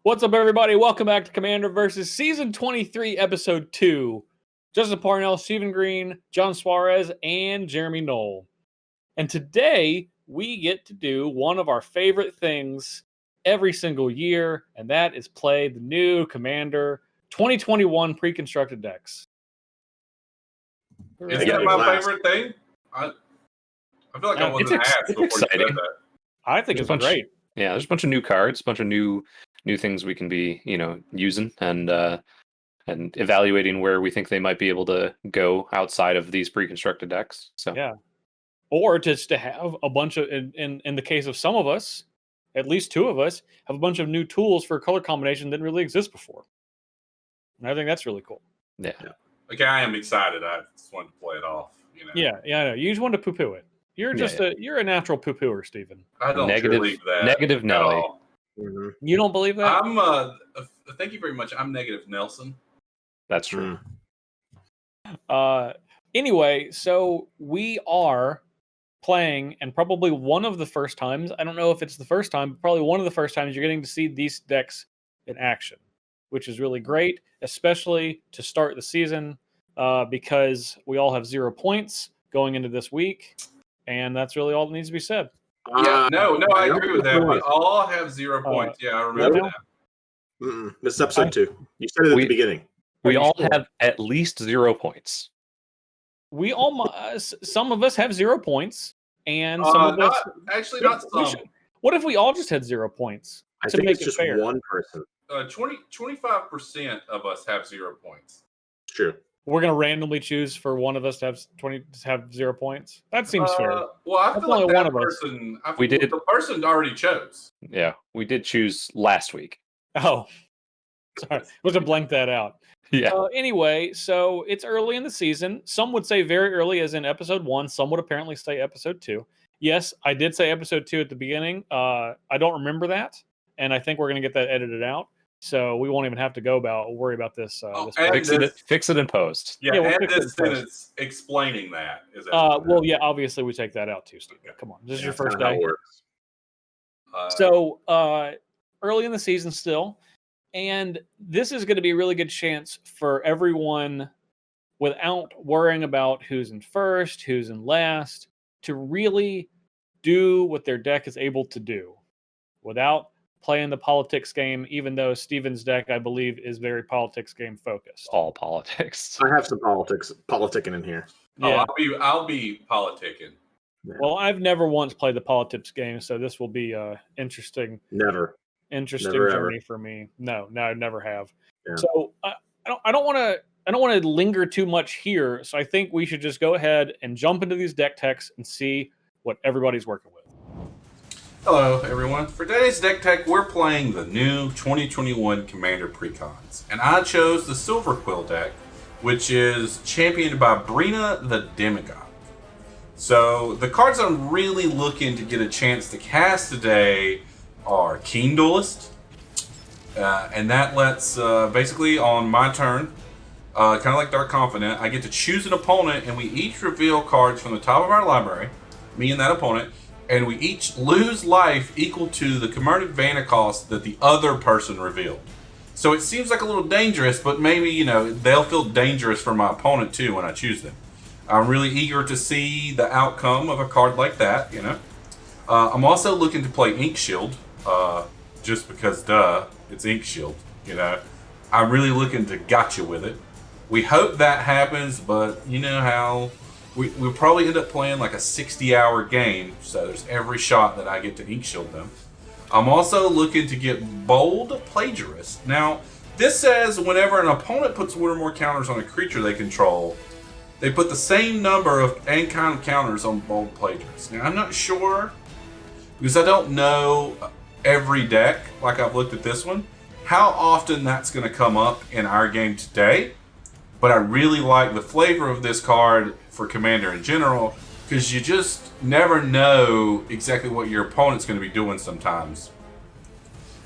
What's up, everybody? Welcome back to Commander versus Season 23, Episode 2. Justin Parnell, Stephen Green, John Suarez, and Jeremy Knoll. And today, we get to do one of our favorite things every single year, and that is play the new Commander 2021 Preconstructed decks. Is that my favorite thing? I feel like I wasn't asked before you said that. I think it's great. Yeah, there's a bunch of new cards, a bunch of new things we can be, using and evaluating where we think they might be able to go outside of these pre-constructed decks. So yeah, or just to have a bunch of, in the case of some of us, at least two of us, have a bunch of new tools for color combination that didn't really exist before. And I think that's really cool. Yeah. Okay, I am excited. I just wanted to play it off. Yeah, I know. You just want to poo-poo it. You're just you're a natural poo-pooer, Stephen. I don't believe that. Negative Nelly. Mm-hmm. You don't believe that? Thank you very much. I'm negative Nelson. That's true. Anyway, so we are playing, and probably one of the first times, I don't know if it's the first time, but probably one of the first times you're getting to see these decks in action, which is really great, especially to start the season, because we all have 0 points going into this week, and that's really all that needs to be said. Yeah, no, I agree with that. We all have 0 points. Yeah, I remember that. This is episode 2. You said it at the beginning. We all have at least 0 points. We all, some of us have 0 points, and some of us actually not some. What if we all just had 0 points? I think it's just fair? One person. 25% of us have 0 points. True. We're gonna randomly choose for one of us to have 0 points. That seems fair. Well, I feel like that person. The person already chose. Yeah, we did choose last week. Oh, sorry, we'll have to blank that out. Yeah. Anyway, so it's early in the season. Some would say very early, as in episode 1. Some would apparently say episode 2. Yes, I did say episode 2 at the beginning. I don't remember that, and I think we're gonna get that edited out. So we won't even have to worry about this. Fix it in post. Yeah, we'll and this sentence explaining that. Well, yeah, obviously we take that out too, Steve. Okay. Come on, this is your first day. So early in the season still, and this is going to be a really good chance for everyone, without worrying about who's in first, who's in last, to really do what their deck is able to do without playing the politics game, even though Steven's deck, I believe, is very politics game focused. All politics. I have some politicking in here. Yeah. I'll be politicking. Yeah. Well, I've never once played the politics game, so this will be interesting. Interesting journey for me. No, I never have. Yeah. So I don't want to linger too much here. So I think we should just go ahead and jump into these deck techs and see what everybody's working with. Hello, everyone. For today's deck tech, we're playing the new 2021 Commander Precons. And I chose the Silver Quill deck, which is championed by Brina the Demigod. So, the cards I'm really looking to get a chance to cast today are Keen Duelist. And that lets, basically on my turn, kind of like Dark Confidant, I get to choose an opponent, and we each reveal cards from the top of our library, me and that opponent, and we each lose life equal to the converted mana cost that the other person revealed. So it seems like a little dangerous, but maybe, they'll feel dangerous for my opponent too when I choose them. I'm really eager to see the outcome of a card like that, I'm also looking to play Ink Shield, just because, it's Ink Shield, I'm really looking to gotcha with it. We hope that happens, but you know how we'll probably end up playing like a 60-hour game, so there's every shot that I get to Ink Shield them. I'm also looking to get Bold Plagiarist. Now, this says whenever an opponent puts one or more counters on a creature they control, they put the same number and kind of counters on Bold Plagiarist. Now, I'm not sure, because I don't know every deck, like I've looked at this one, how often that's going to come up in our game today. But I really like the flavor of this card for Commander in general, because you just never know exactly what your opponent's going to be doing sometimes.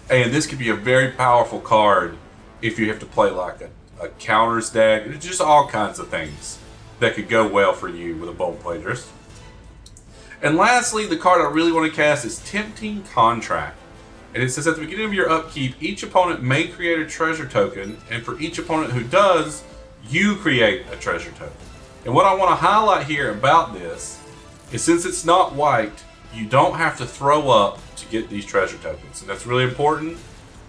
And this could be a very powerful card if you have to play like a counters deck. It's just all kinds of things that could go well for you with a Bold Plagiarist. And lastly, the card I really want to cast is Tempting Contract. And it says at the beginning of your upkeep, each opponent may create a treasure token, and for each opponent who does, you create a treasure token. And what I want to highlight here about this is since it's not white, you don't have to throw up to get these treasure tokens. And that's really important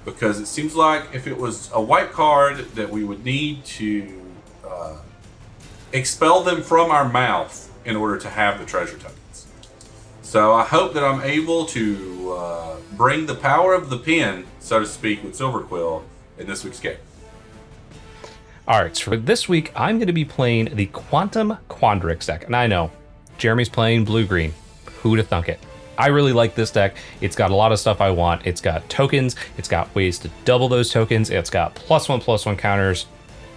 because it seems like if it was a white card that we would need to expel them from our mouth in order to have the treasure tokens. So I hope that I'm able to bring the power of the pen, so to speak, with Silverquill in this week's game. Alright, so for this week, I'm going to be playing the Quantum Quandrix deck. And I know, Jeremy's playing blue-green. Who'd have thunk it? I really like this deck. It's got a lot of stuff I want. It's got tokens. It's got ways to double those tokens. It's got +1/+1 counters.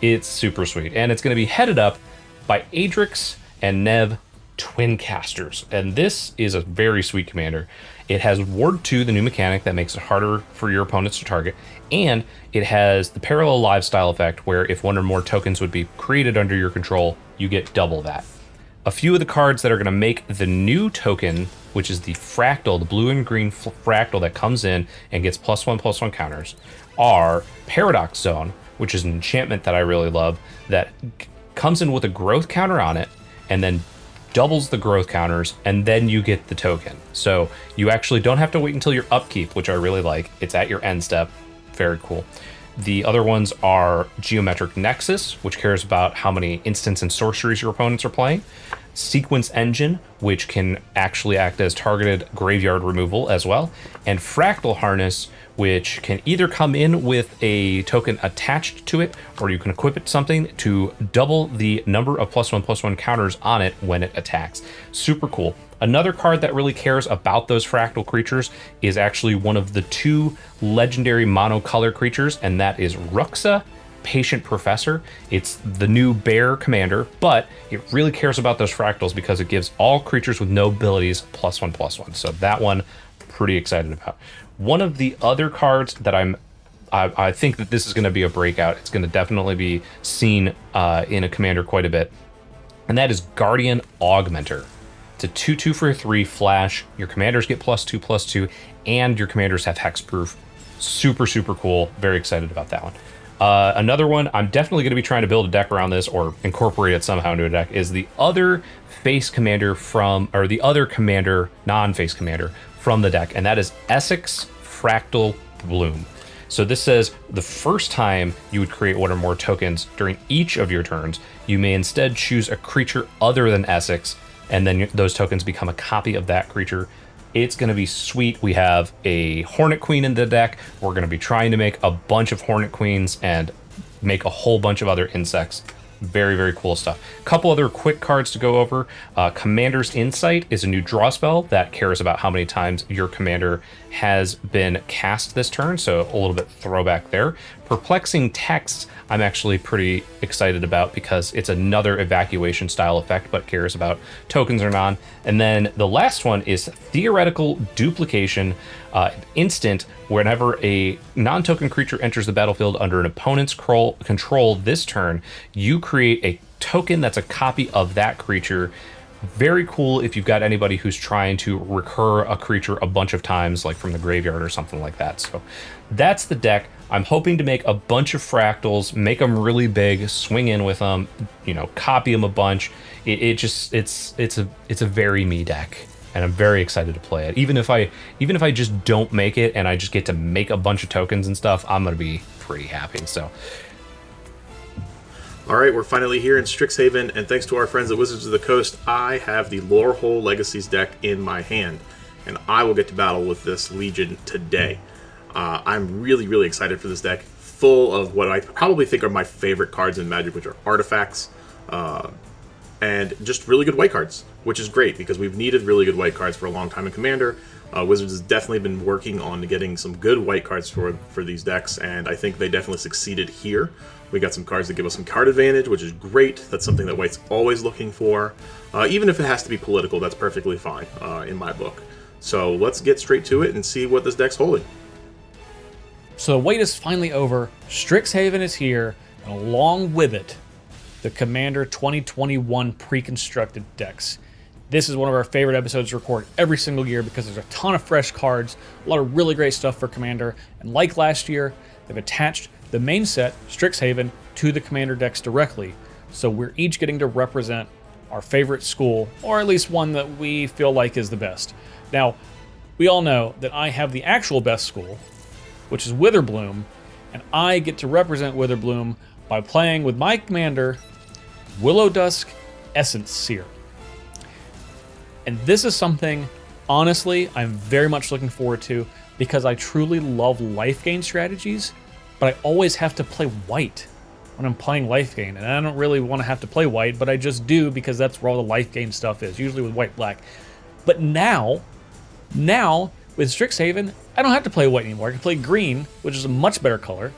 It's super sweet. And it's going to be headed up by Adrix and Nev Twin Casters. And this is a very sweet commander. It has Ward 2, the new mechanic that makes it harder for your opponents to target. And it has the Parallel Live style effect where if one or more tokens would be created under your control, you get double that. A few of the cards that are going to make the new token, which is the Fractal, the blue and green Fractal that comes in and gets +1/+1 counters, are Paradox Zone, which is an enchantment that I really love, that comes in with a growth counter on it, and then doubles the growth counters, and then you get the token. So you actually don't have to wait until your upkeep, which I really like. It's at your end step. Very cool. The other ones are Geometric Nexus, which cares about how many instants and sorceries your opponents are playing. Sequence Engine, which can actually act as targeted graveyard removal as well. And Fractal Harness, which can either come in with a token attached to it, or you can equip it something to double the number of +1/+1 counters on it when it attacks. Super cool. Another card that really cares about those fractal creatures is actually one of the 2 legendary monocolor creatures, and that is Ruxa, Patient Professor. It's the new bear commander, but it really cares about those fractals because it gives all creatures with no abilities +1/+1. So that one, pretty excited about. One of the other cards that I think that this is going to be a breakout. It's going to definitely be seen in a commander quite a bit, and that is Guardian Augmenter. It's a 2/2 for 3 flash. Your commanders get +2/+2, and your commanders have hexproof. Super, super cool. Very excited about that one. Another one, I'm definitely going to be trying to build a deck around this or incorporate it somehow into a deck, is the other face commander the other commander, non-face commander from the deck, and that is Essex Fractal Bloom. So this says the first time you would create one or more tokens during each of your turns, you may instead choose a creature other than Essex, and then those tokens become a copy of that creature. It's going to be sweet. We have a Hornet Queen in the deck. We're going to be trying to make a bunch of Hornet Queens and make a whole bunch of other insects. Very, very cool stuff. A couple other quick cards to go over. Commander's Insight is a new draw spell that cares about how many times your commander has been cast this turn, so a little bit throwback there. Perplexing Text, I'm actually pretty excited about because it's another evacuation style effect, but cares about tokens or non. And then the last one is Theoretical Duplication. Instant, whenever a non-token creature enters the battlefield under an opponent's control this turn, you create a token that's a copy of that creature. Very cool if you've got anybody who's trying to recur a creature a bunch of times, like from the graveyard or something like that. So that's the deck. I'm hoping to make a bunch of fractals, make them really big, swing in with them, copy them a bunch. It's a very me deck, and I'm very excited to play it. Even if I just don't make it and I just get to make a bunch of tokens and stuff, I'm gonna be pretty happy. So. All right, we're finally here in Strixhaven, and thanks to our friends at Wizards of the Coast, I have the Lorehole Legacies deck in my hand, and I will get to battle with this Legion today. I'm really, really excited for this deck, full of what I probably think are my favorite cards in Magic, which are artifacts, and just really good white cards, which is great because we've needed really good white cards for a long time in Commander. Wizards has definitely been working on getting some good white cards for these decks, and I think they definitely succeeded here. We got some cards that give us some card advantage, which is great. That's something that White's always looking for. Even if it has to be political, that's perfectly fine in my book. So let's get straight to it and see what this deck's holding. So the wait is finally over. Strixhaven is here, and along with it, the Commander 2021 Preconstructed decks. This is one of our favorite episodes to record every single year because there's a ton of fresh cards, a lot of really great stuff for Commander, and like last year, they've attached the main set, Strixhaven, to the Commander decks directly, so we're each getting to represent our favorite school, or at least one that we feel like is the best. Now, we all know that I have the actual best school, which is Witherbloom, and I get to represent Witherbloom by playing with my commander, Willow Dusk Essence Seer. And this is something, honestly, I'm very much looking forward to because I truly love life gain strategies, but I always have to play white when I'm playing life gain, and I don't really want to have to play white, but I just do because that's where all the life gain stuff is, usually with white-black. But now, with Strixhaven, I don't have to play white anymore. I can play green, which is a much better color,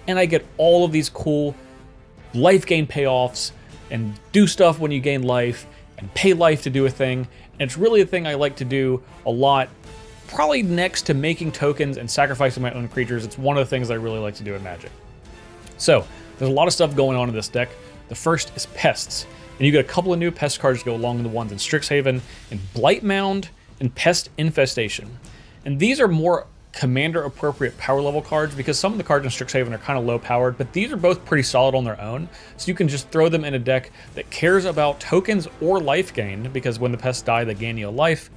and I get all of these cool life gain payoffs and do stuff when you gain life and pay life to do a thing. And it's really a thing I like to do a lot, probably next to making tokens and sacrificing my own creatures. It's one of the things I really like to do in Magic. So there's a lot of stuff going on in this deck. The first is Pests, and you get a couple of new pest cards to go along with the ones in Strixhaven, and Blight Mound and Pest Infestation. And these are more Commander appropriate power level cards because some of the cards in Strixhaven are kind of low powered, but these are both pretty solid on their own, so you can just throw them in a deck that cares about tokens or life gain, because when the pests die they gain you a life,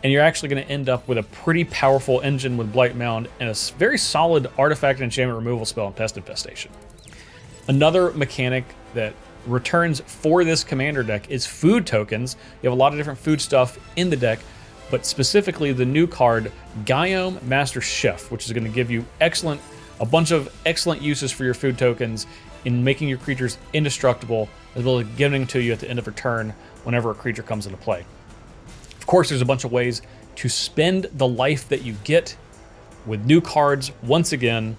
and you're actually going to end up with a pretty powerful engine with Blight Mound and a very solid artifact and enchantment removal spell in Pest Infestation. Another mechanic that returns for this Commander deck is food tokens. You have a lot of different food stuff in the deck, but specifically the new card, Guillaume Master Chef, which is going to give you a bunch of excellent uses for your food tokens in making your creatures indestructible, as well as giving them to you at the end of a turn whenever a creature comes into play. Of course, there's a bunch of ways to spend the life that you get with new cards. Once again,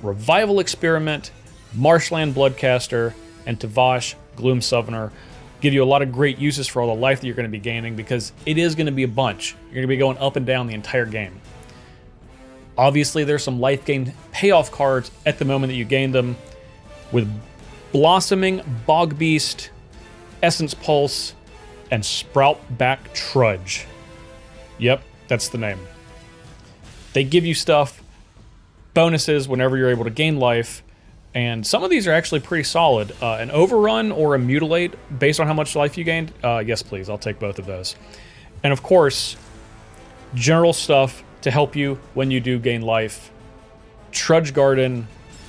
Revival Experiment, Marshland Bloodcaster, and Tavash Gloom Summoner give you a lot of great uses for all the life that you're going to be gaining, because it is going to be a bunch. You're going to be going up and down the entire game. Obviously, there's some life gain payoff cards at the moment that you gain them, with Blossoming Bog Beast, Essence Pulse, and Sproutback Trudge. Yep, that's the name. They give you stuff, bonuses whenever you're able to gain life, and some of these are actually pretty solid. An Overrun or a Mutilate, based on how much life you gained, yes please, I'll take both of those. And of course, general stuff to help you when you do gain life. Trudge Garden,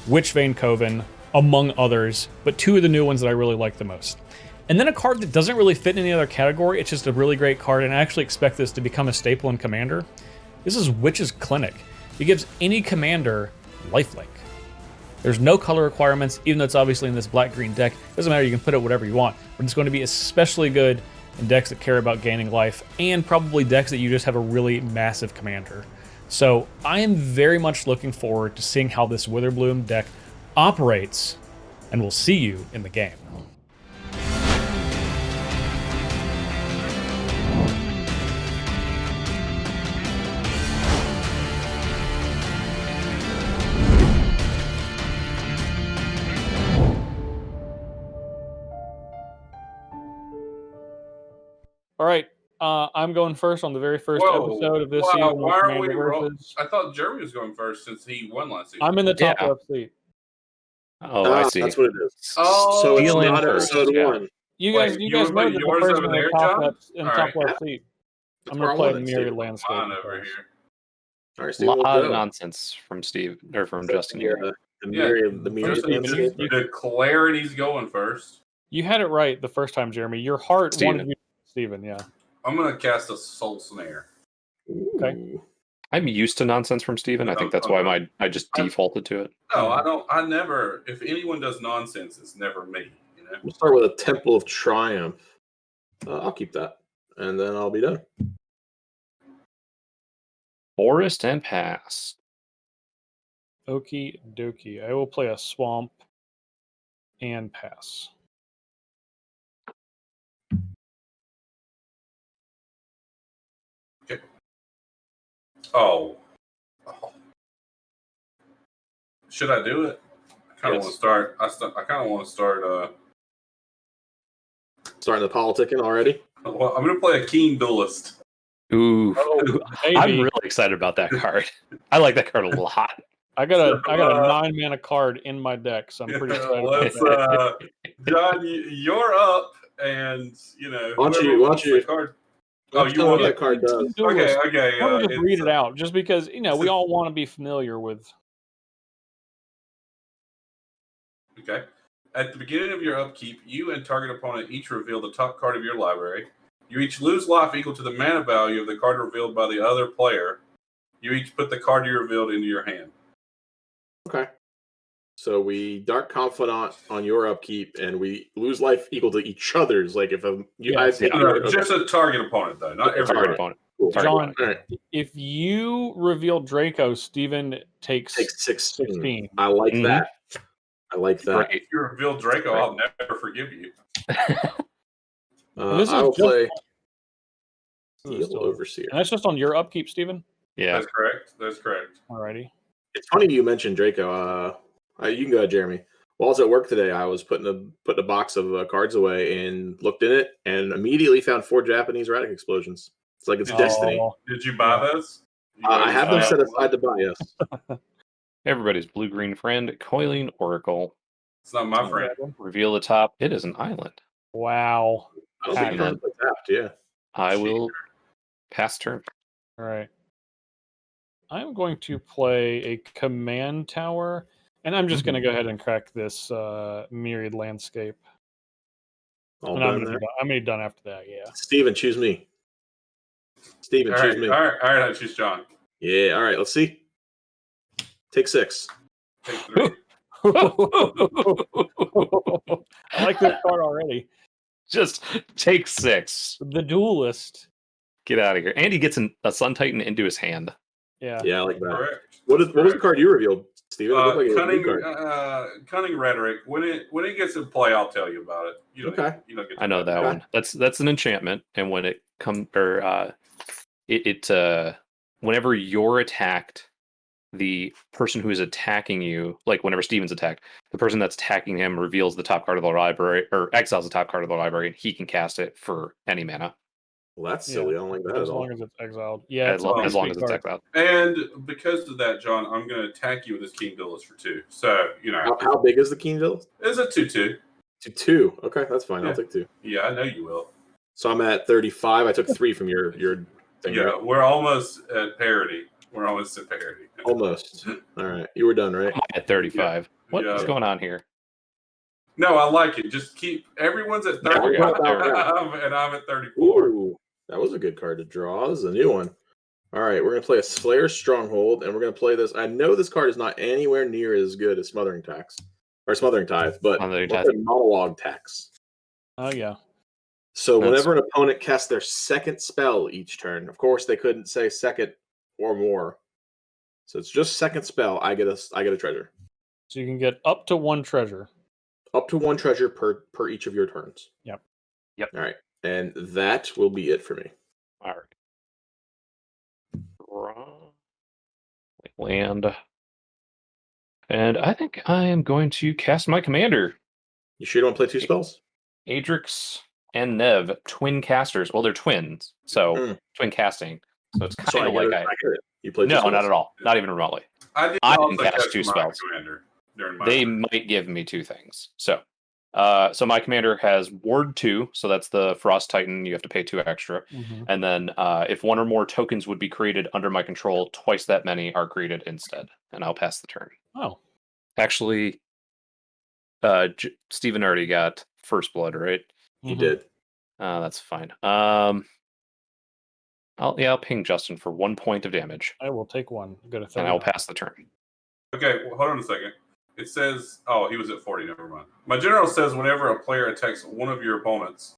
Witchvein Coven, among others, but two of the new ones that I really like the most. And then a card that doesn't really fit in any other category, it's just a really great card, and I actually expect this to become a staple in Commander. This is Witch's Clinic. It gives any commander lifelink. There's no color requirements, even though it's obviously in this black-green deck. It doesn't matter, you can put it whatever you want, but it's going to be especially good in decks that care about gaining life, and probably decks that you just have a really massive commander. So I am very much looking forward to seeing how this Witherbloom deck operates, and we'll see you in the game. All right, I'm going first on the very first episode of this season. Why are we Versus. I thought Jeremy was going first since he won last season. I'm in the top left seat. Oh, I see. That's what it is. Oh, so it's Stealing not first, episode yeah. one. You guys know that the yours person over in there, the top John? top left seat. I'm going to play a Myriad Landscape. Mine over here. All right, A Steve, lot we'll of go. nonsense from Steve, or from Justin here. The Myriad Landscape. Declared he's going first. You had it right the first time, Jeremy. Your heart wanted you, Steven, yeah. I'm going to cast a Soul Snare. Okay. I'm used to nonsense from Steven. I think that's why I just defaulted to it. No, I don't. I never. If anyone does nonsense, it's never me. You know. We'll start with a Temple of Triumph. I'll keep that, and then I'll be done. Forest and pass. Okie dokie. I will play a swamp and pass. Okay. Oh. Should I do it? I kind of want to start. I kind of want to start. Starting the politicking already. Well, I'm gonna play a keen duelist. Ooh, Oh, I'm maybe. really excited about that card. I like that card a lot. I got a 9-mana card in my deck, so I'm pretty excited about that. John, you're up, and Why don't you- the card. Oh, you want that card Team does? Duelist. Okay. Let me just read it out, just because we all want to be familiar with. Okay. At the beginning of your upkeep, you and target opponent each reveal the top card of your library. You each lose life equal to the mana value of the card revealed by the other player. You each put the card you revealed into your hand. Okay. So we Dark Confidant on your upkeep, and we lose life equal to each other's. Like if Just a target opponent, though, not every Target opponent. Cool. John, Right. if you reveal Draco, Steven takes 16. 16. I like Mhm. that. I like that. If you reveal Draco, I'll never forgive you. This is I will just- play Ooh, Heal still- Overseer. And that's just on your upkeep, Steven? Yeah. That's correct. Alrighty. It's funny you mentioned Draco. You can go ahead, Jeremy. While I was at work today, I was putting a box of cards away and looked in it, and immediately found 4 Japanese Radic Explosions. It's like it's destiny. Oh, Did you buy those? I have them set aside to buy. Yes. Everybody's blue-green friend, Coiling Oracle. It's not my friend. Reveal the top. It is an island. Wow. I don't think And cards are tapped. Yeah. I will pass turn. All right. I'm going to play a command tower, and I'm just going to go ahead and crack this myriad landscape. All And I'm done going there. to be done after that. Yeah. Steven, choose me. Steven, All choose right, me. all right, I choose John. Yeah. All right. Let's see. Take 6. Take 3. I like this card already. Just take 6. The Duelist. Get out of here. And he gets a Sun Titan into his hand. Yeah. Yeah, I like that. Correct. What was the card you revealed, Steven? It looked like it was a Cunning, new card. cunning rhetoric. When it gets in play, I'll tell you about it. You don't, Okay. You don't get. To I know that Okay. one. That's an enchantment, and when it comes, or whenever you're attacked, the person who is attacking you, like whenever Steven's attacked, the person that's attacking him reveals the top card of the library, or exiles the top card of the library, and he can cast it for any mana. Well, that's silly. I don't like that As at all. long as it's exiled. Yeah. As long as it's card. exiled. And because of that, John, I'm going to attack you with this King Duelist for 2. So How big is the Keen Bill? it's a 2/2. To 2. Okay, that's fine. Yeah. I'll take 2. Yeah, I know you will. So I'm at 35. I took 3 from your thing. Yeah, Right? we're almost at parity. Almost. All right. You were done, right? I'm at 35. What's Yeah. going on here? No, I like it. Just keep everyone's at There we 30, go. and I'm at 34. Ooh, that was a good card to draw. This is a new one. All right, we're going to play a Slayer Stronghold, and we're going to play this. I know this card is not anywhere near as good as Smothering Tax, or Smothering Tithe, but Smothering we'll Tithe. play Monologue Tax. Oh, yeah. So That's- whenever an opponent casts their second spell each turn, of course they couldn't say second or more. So it's just second spell. I get a treasure. So you can get up to 1 treasure. Up to 1 treasure per each of your turns. Yep. All right. And that will be it for me. All right. Draw. Land. And I think I am going to cast my commander. You sure you don't want to play 2 spells? Adrix and Nev, twin casters. Well, they're twins, so Hmm. twin casting. So it's So kind of like I get it. You play 2 no, spells? not at all, not even remotely. I did I also can cast cast 2 my spells. Commander during my They turn. might give me 2 things. So my commander has Ward 2, so that's the Frost Titan. You have to pay 2 extra, and then if 1 or more tokens would be created under my control, twice that many are created instead, and I'll pass the turn. Oh. Actually, Steven already got First Blood, right? You did. That's fine. I'll ping Justin for 1 point of damage, I will take 1. Go to 30. and I'll pass the turn. Okay, well, hold on a second. It says, he was at 40, never mind. My general says whenever a player attacks one of your opponents,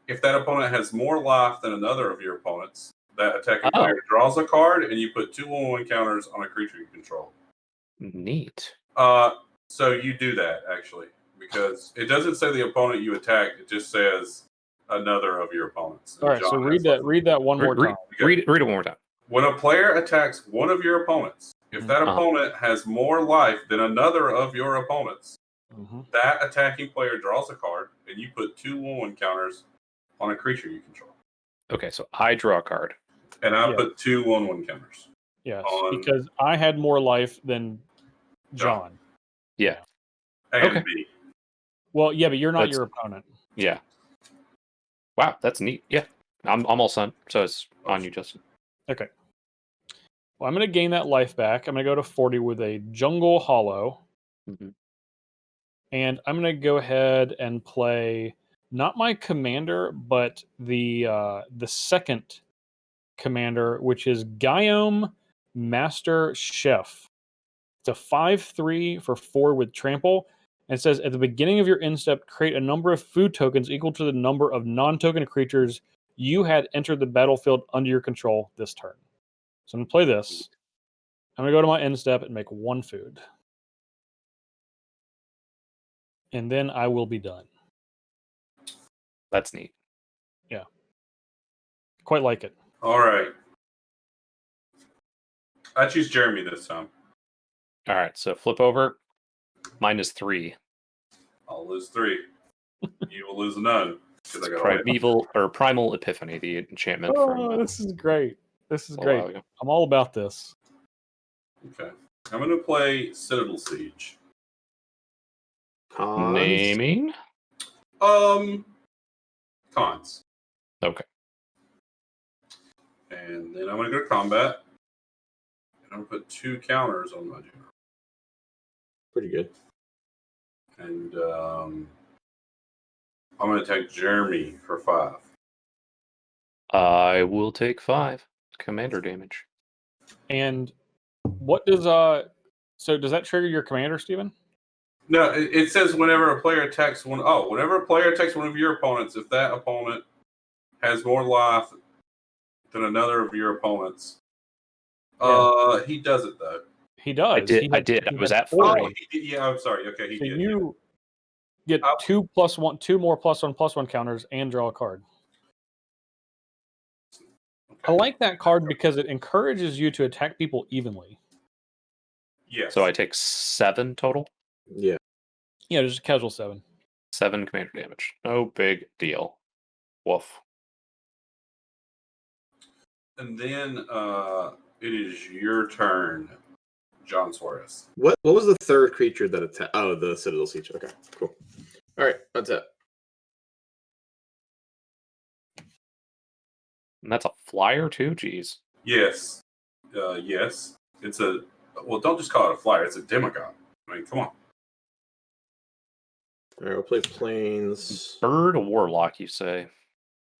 if that opponent has more life than another of your opponents, that attacking player draws a card, and you put 2 1/1 counters on a creature you control. Neat. So you do that, actually, because it doesn't say the opponent you attacked, it just says another of your opponents. All right, so John read has that one more time. Read it one more time. When a player attacks one of your opponents, if that opponent has more life than another of your opponents, that attacking player draws a card, and you put 2 1/1 counters on a creature you control. Okay, so I draw a card. And I Yeah. put 2 1/1 counters. Yes, On- because I had more life than John. Yeah. A and Okay. B. Well, yeah, but you're not That's- your opponent. Yeah. Wow, that's neat. Yeah. I'm all sun, so it's on you, Justin. Okay. Well, I'm going to gain that life back. I'm going to go to 40 with a Jungle Hollow. Mhm. And I'm going to go ahead and play not my commander, but the second commander, which is Guillaume Master Chef. It's a 5/3 for 4 with trample. And it says at the beginning of your end step, create a number of food tokens equal to the number of non-token creatures you had entered the battlefield under your control this turn. So I'm going to play this. I'm going to go to my end step and make 1 food. And then I will be done. That's neat. Quite like it. All right. I choose Jeremy this time. All right, so flip over. Mine is 3. I'll lose 3. You will lose none. 'Cause I got away. Primeval or Primal Epiphany, the enchantment from This is great. This is a while great. ago. I'm all about this. Okay. I'm going to play Citadel Siege. Cons? Naming. Cons. Okay. And then I'm going to go to combat. And I'm going to put 2 counters on my general. Pretty good. And I'm going to take Jeremy for 5. I will take 5 commander damage. And what does so does that trigger your commander, Steven? No, it says whenever a player attacks whenever a player attacks one of your opponents, if that opponent has more life than another of your opponents, he does it though. He does. I did. I was at 40. 40. Yeah, I'm sorry. Okay, he So did. you get 2 more +1/+1 counters and draw a card. I like that card because it encourages you to attack people evenly. Yes. So I take 7 total. Yeah. Yeah, just a casual 7. 7 commander damage. No big deal. Woof. And then it is your turn, John Suarez. What was the third creature that attacked? Oh, the Citadel Siege. Okay, cool. All right, that's it. And that's a flyer too? Jeez. Yes. Yes. It's a don't just call it a flyer, it's a demigod. I mean, come on. All right, we'll play Plains. Bird Warlock, you say?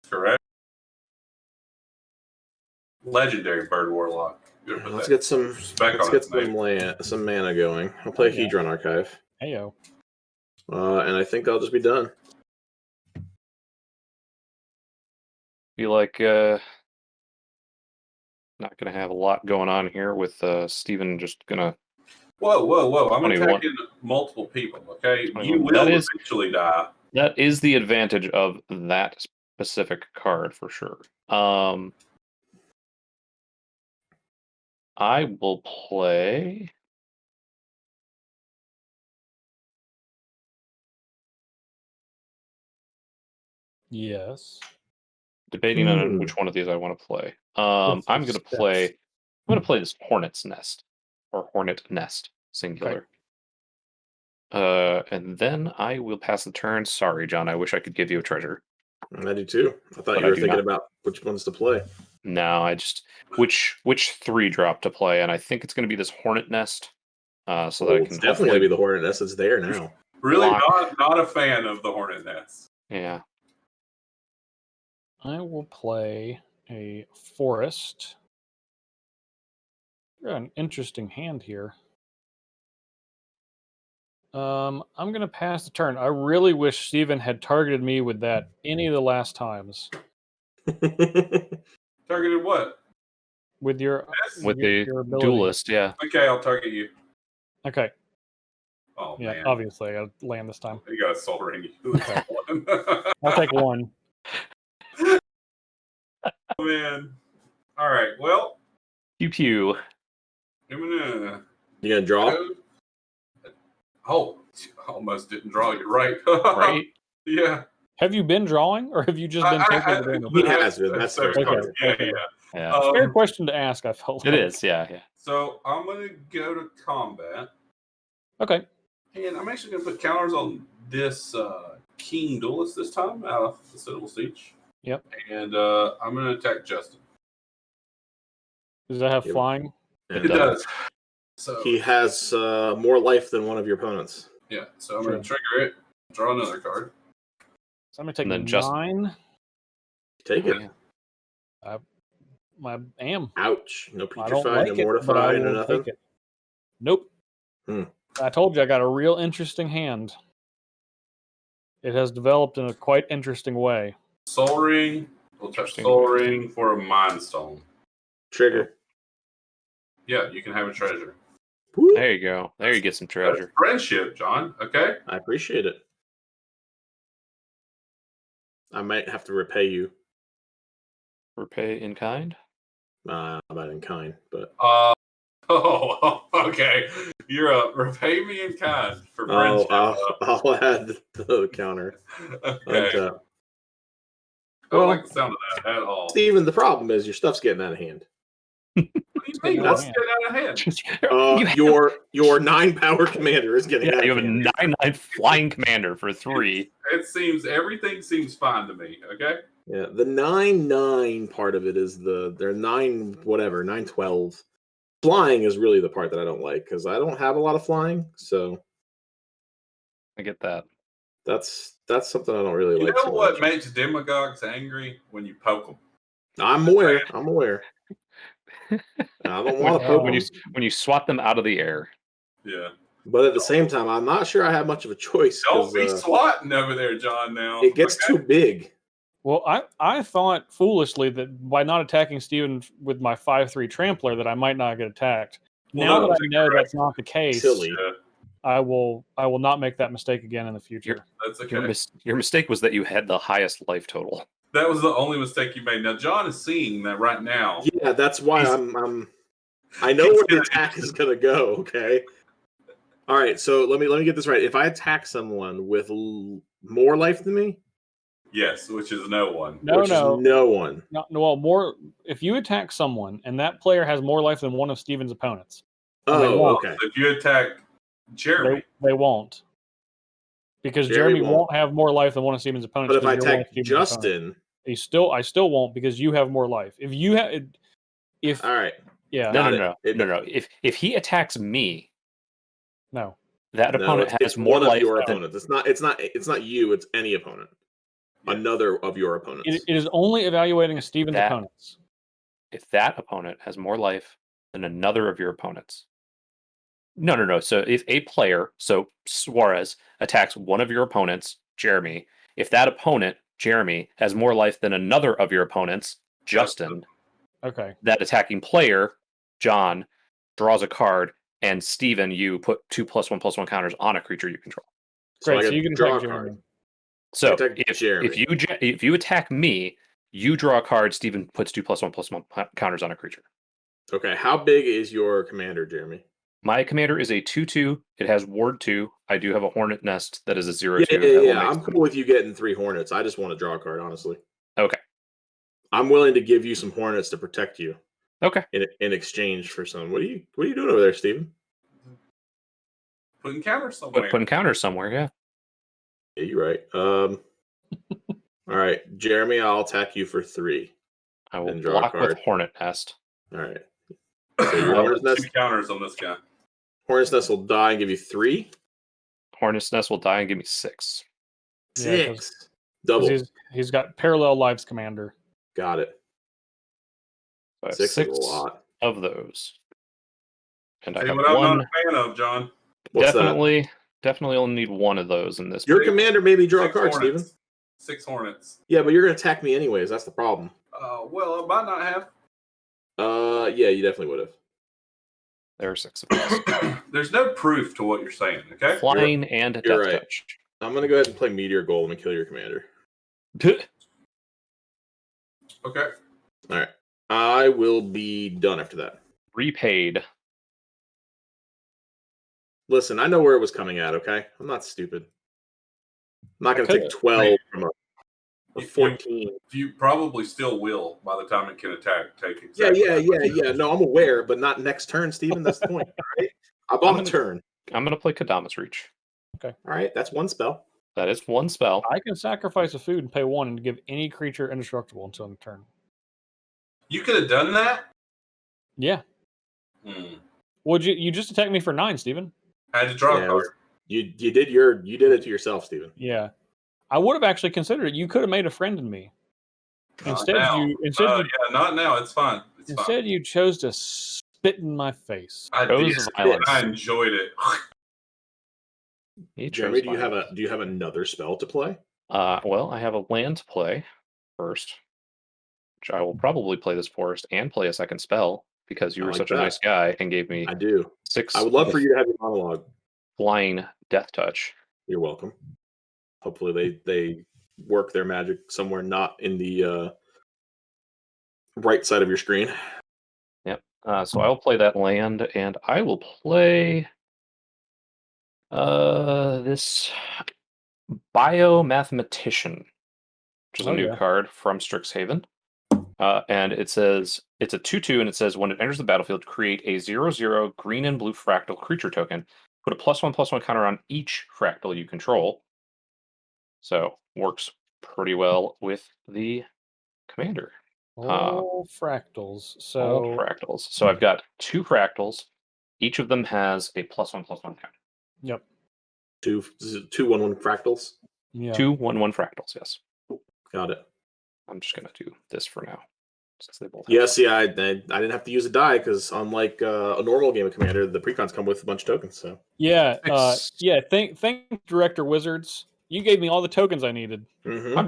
Correct. Legendary Bird Warlock. Let's get some some mana going. I'll play Hedron Archive. Heyo. And I think I'll just be done. Feel like not gonna have a lot going on here with Steven just gonna Whoa. I'm 21. attacking multiple people, okay? 21. You will eventually die. That is the advantage of that specific card for sure. I will play. Yes. Debating on which one of these I want to play. I'm gonna play. I'm gonna play this Hornet's Nest or Hornet Nest singular. And then I will pass the turn. Sorry, John. I wish I could give you a treasure. I do too. I thought But you I were do thinking not. about which ones to play. No, I just which 3 drop to play, and I think it's going to be this Hornet Nest. So that I It's can definitely gonna be the Hornet Nest. It's there now. Really block. not a fan of the Hornet Nest. Yeah. I will play a forest. Got an interesting hand here. I'm going to pass the turn. I really wish Steven had targeted me with that any of the last times. Targeted what? With your With your the ability. duelist, yeah. Okay, I'll target you. Okay. Oh, Yeah, man. obviously I got to land this time. You got a Soul Ring. Okay. I'll take 1. Oh, man. All right, well. Pew pew. I'm gonna... You gonna draw? Oh, almost didn't draw you right. Right? Yeah. Have you been drawing, or have you just been taking the damage? He has been. That's fair. Okay. Yeah. Fair question to ask, I felt It like. is, yeah. So I'm going to go to combat. Okay. And I'm actually going to put counters on this King Duelist this time out of the Citadel Siege. Yep. And I'm going to attack Justin. Does that have flying? It does. So he has more life than one of your opponents. Yeah, so I'm going to trigger it, draw another card. So I'm going to take 9. Take it. I am. Ouch. No I don't Putrefy, like no Mortify, no nothing? Nope. I told you I got a real interesting hand. It has developed in a quite interesting way. Soul Ring. We'll touch Soul Ring for a Mind Stone. Trigger. Yeah, you can have a treasure. Woo. There you go. There you get some treasure. That's friendship, John. Okay? I appreciate it. I might have to repay you. Repay in kind? Not in kind, but... okay. You're up. Repay me in kind for friendship. I'll add the counter. Okay. I don't like the sound of that at all. Steven, the problem is your stuff's getting out of hand. What do you mean? What's getting out of hand? Your 9-power commander is getting out of hand. You have a 9/9 flying commander for 3. Everything seems fine to me, okay? Yeah, the 9/9 part of it is they're 9/12. Flying is really the part that I don't like because I don't have a lot of flying, so I get that. That's something I don't really like. You know what makes demagogues angry? When you poke them. I'm aware. I don't want to poke them. When you swat them out of the air. Yeah. But at the same time, I'm not sure I have much of a choice. Don't be swatting over there, John, now. It gets too big. Well, I thought foolishly that by not attacking Steven with my 5/3 trampler that I might not get attacked. Now that I know that's not the case, I will not make that mistake again in the future. That's okay. Your mistake was that you had the highest life total. That was the only mistake you made. Now John is seeing that right now. Yeah, that's why I know where the attack is gonna go. Okay. All right, so let me get this right. If I attack someone with more life than me, yes, which is no one. No one. Well, more. If you attack someone and that player has more life than one of Steven's opponents, okay. If you attack Jeremy, they won't, because Jeremy won't have more life than one of Steven's opponents. But if I attack Justin, I still won't because you have more life. If you have, all right, yeah, no. If he attacks me, no, that opponent has more life. Your opponent. It's not you. It's any opponent. Yeah. Another of your opponents. It is only evaluating a Steven's opponents. If that opponent has more life than another of your opponents. No. So if a player, Suarez, attacks one of your opponents, Jeremy, if that opponent, Jeremy, has more life than another of your opponents, Justin, okay, that attacking player, John, draws a card, and Steven, you put 2+1/+1 counters on a creature you control. Great, so you can draw a Jeremy. So if you attack me, you draw a card. Steven puts 2+1/+1 counters on a creature. Okay, how big is your commander, Jeremy? My commander is a 2/2. It has Ward 2. I do have a Hornet Nest that is a 0/2. Yeah. I'm cool with you getting 3 Hornets. I just want to draw a card, honestly. Okay. I'm willing to give you some Hornets to protect you. Okay. In exchange for some. What are you doing over there, Steven? Putting counters somewhere. Putting counters somewhere, yeah. Yeah, you're right. All right, Jeremy, I'll attack you for 3. I will block with Hornet Nest. All right. So Hornet's Nest 2 counters on this guy. Hornet's Nest will die and give you 3. Hornet's Nest will die and give me 6. 6. Double. He's got Parallel Lives Commander. Got it. So 6 is a lot of those. And I have have what one. I'm not a fan of, John. Definitely only need one of those in this. Your commander made me draw a card, Steven. 6 Hornets. Yeah, but you're going to attack me anyways. That's the problem. Well, I might not have. Yeah, you definitely would have. There are 6 of those. There's no proof to what you're saying, okay? Flying and Death Touch. I'm going to go ahead and play Meteor Golem and kill your commander. Okay. All right. I will be done after that. Repaid. Listen, I know where it was coming at, okay? I'm not stupid. I'm not going to take 12 from a A 14. You probably still will by the time it can take exactly. Yeah. No, I'm aware, but not next turn, Steven. That's the point. All right. I bought a turn. I'm going to play Kadama's Reach. Okay. All right. That's one spell. That is one spell. I can sacrifice a food and pay 1 and give any creature indestructible until end of turn. You could have done that? Yeah. Would you just attacked me for 9, Steven? I had to draw a card. You did it to yourself, Steven. Yeah. I would have actually considered it. You could have made a friend in me. Instead, not now. It's fine. Instead, you chose to spit in my face. I enjoyed it. Jeremy, do you have another spell to play? Well, I have a land to play first, which I will probably play this forest and play a second spell because you were such a nice guy and gave me. I do 6. I would love for you to have your monologue. Flying Death Touch. You're welcome. Hopefully they work their magic somewhere not in the right side of your screen. Yep. So I'll play that land, and I will play this Biomathematician, which is a new card from Strixhaven. And it says it's a 2/2, and it says when it enters the battlefield, create a 0/0 green and blue fractal creature token. Put a +1/+1 counter on each fractal you control. So works pretty well with the commander. All fractals. All fractals. So I've got 2 fractals. Each of them has a +1/+1 counter. Yep. 2 1/1 fractals. Yeah. 2 1/1 fractals. Yes. Got it. I'm just gonna do this for now, since they both. Yeah. See, I didn't have to use a die because unlike a normal game of Commander, the precons come with a bunch of tokens. So yeah. Thank Director Wizards. You gave me all the tokens I needed. Mm-hmm. I'm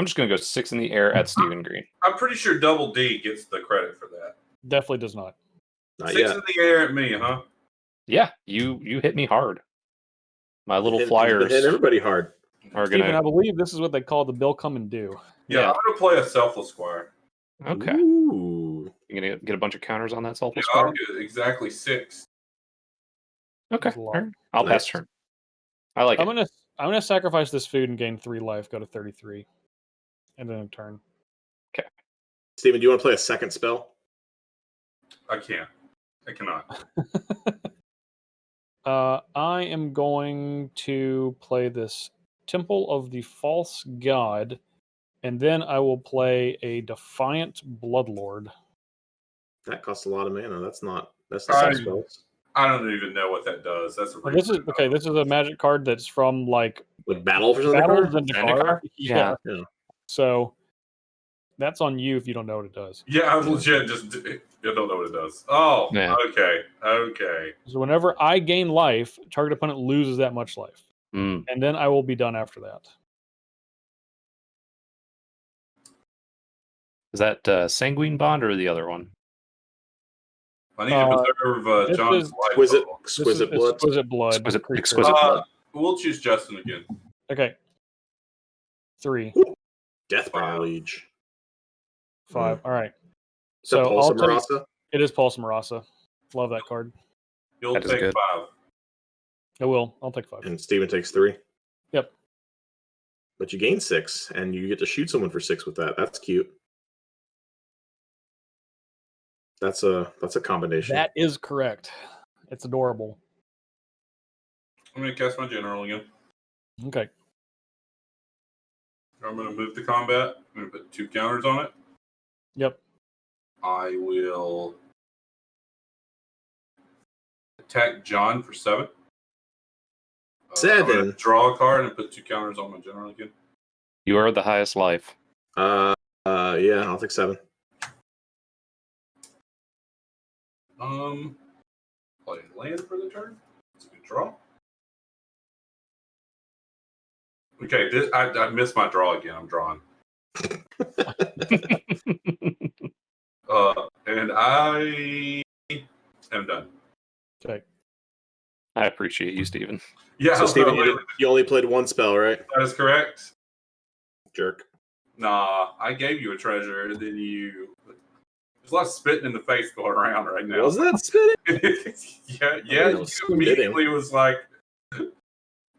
just gonna go 6 in the air at Stephen Green. I'm pretty sure Double D gets the credit for that. Definitely does not. Not 6 yet. in the air at me, huh? Yeah, you hit me hard. My little flyers hit everybody hard. are Steven, gonna. I believe this is what they call the Bill Come and Do. Yeah, I'm gonna play a Selfless Squire. Okay. Ooh. You're gonna get a bunch of counters on that selfless I'll card. get exactly 6. Okay. That's a lot. All right. I'll pass turn. I like I'm it. gonna sacrifice this food and gain 3 life, go to 33, and then a turn. Steven, do you want to play a second spell? I can't. I cannot. I am going to play this Temple of the False God, and then I will play a Defiant Bloodlord. That costs a lot of mana. That's not Right. spells. I don't even know what that does. That's a This is a magic card that's from like Battle for something. Battles and Zendikar? Dakar. Yeah. So that's on you if you don't know what it does. Yeah, I legit just don't know what it does. Oh, Yeah. Okay. So whenever I gain life, target opponent loses that much life, Mm. and then I will be done after that. Is that Sanguine Bond or the other one? I need to preserve this John's is life. Exquisite blood. Exquisite blood. Exquisite blood. We'll choose Justin again. Okay. 3, Deathbringer Liege. 5. All right. Is that Pulse I'll of take- Marasa? It is Pulse Marasa. Love that card. You'll That is take good. 5. I will. I'll take 5. And Steven takes 3. Yep. But you gain 6, and you get to shoot someone for 6 with that. That's cute. That's a combination. That is correct. It's adorable. I'm going to cast my general again. Okay. I'm going to move to combat. I'm going to put 2 counters on it. Yep. I will attack John for 7. 7? I'm gonna draw a card and put 2 counters on my general again. You are the highest life. Yeah, I'll take 7. Play land for the turn. It's a good draw. Okay, I missed my draw again. I'm drawing. And I am done. Okay. I appreciate you, Steven. Yeah, So, Steven, you only played 1 spell, right? that is correct. Jerk. Nah, I gave you a treasure, and then there's a lot of spitting in the face going around right now. Was that spitting? yeah. It You was immediately was like,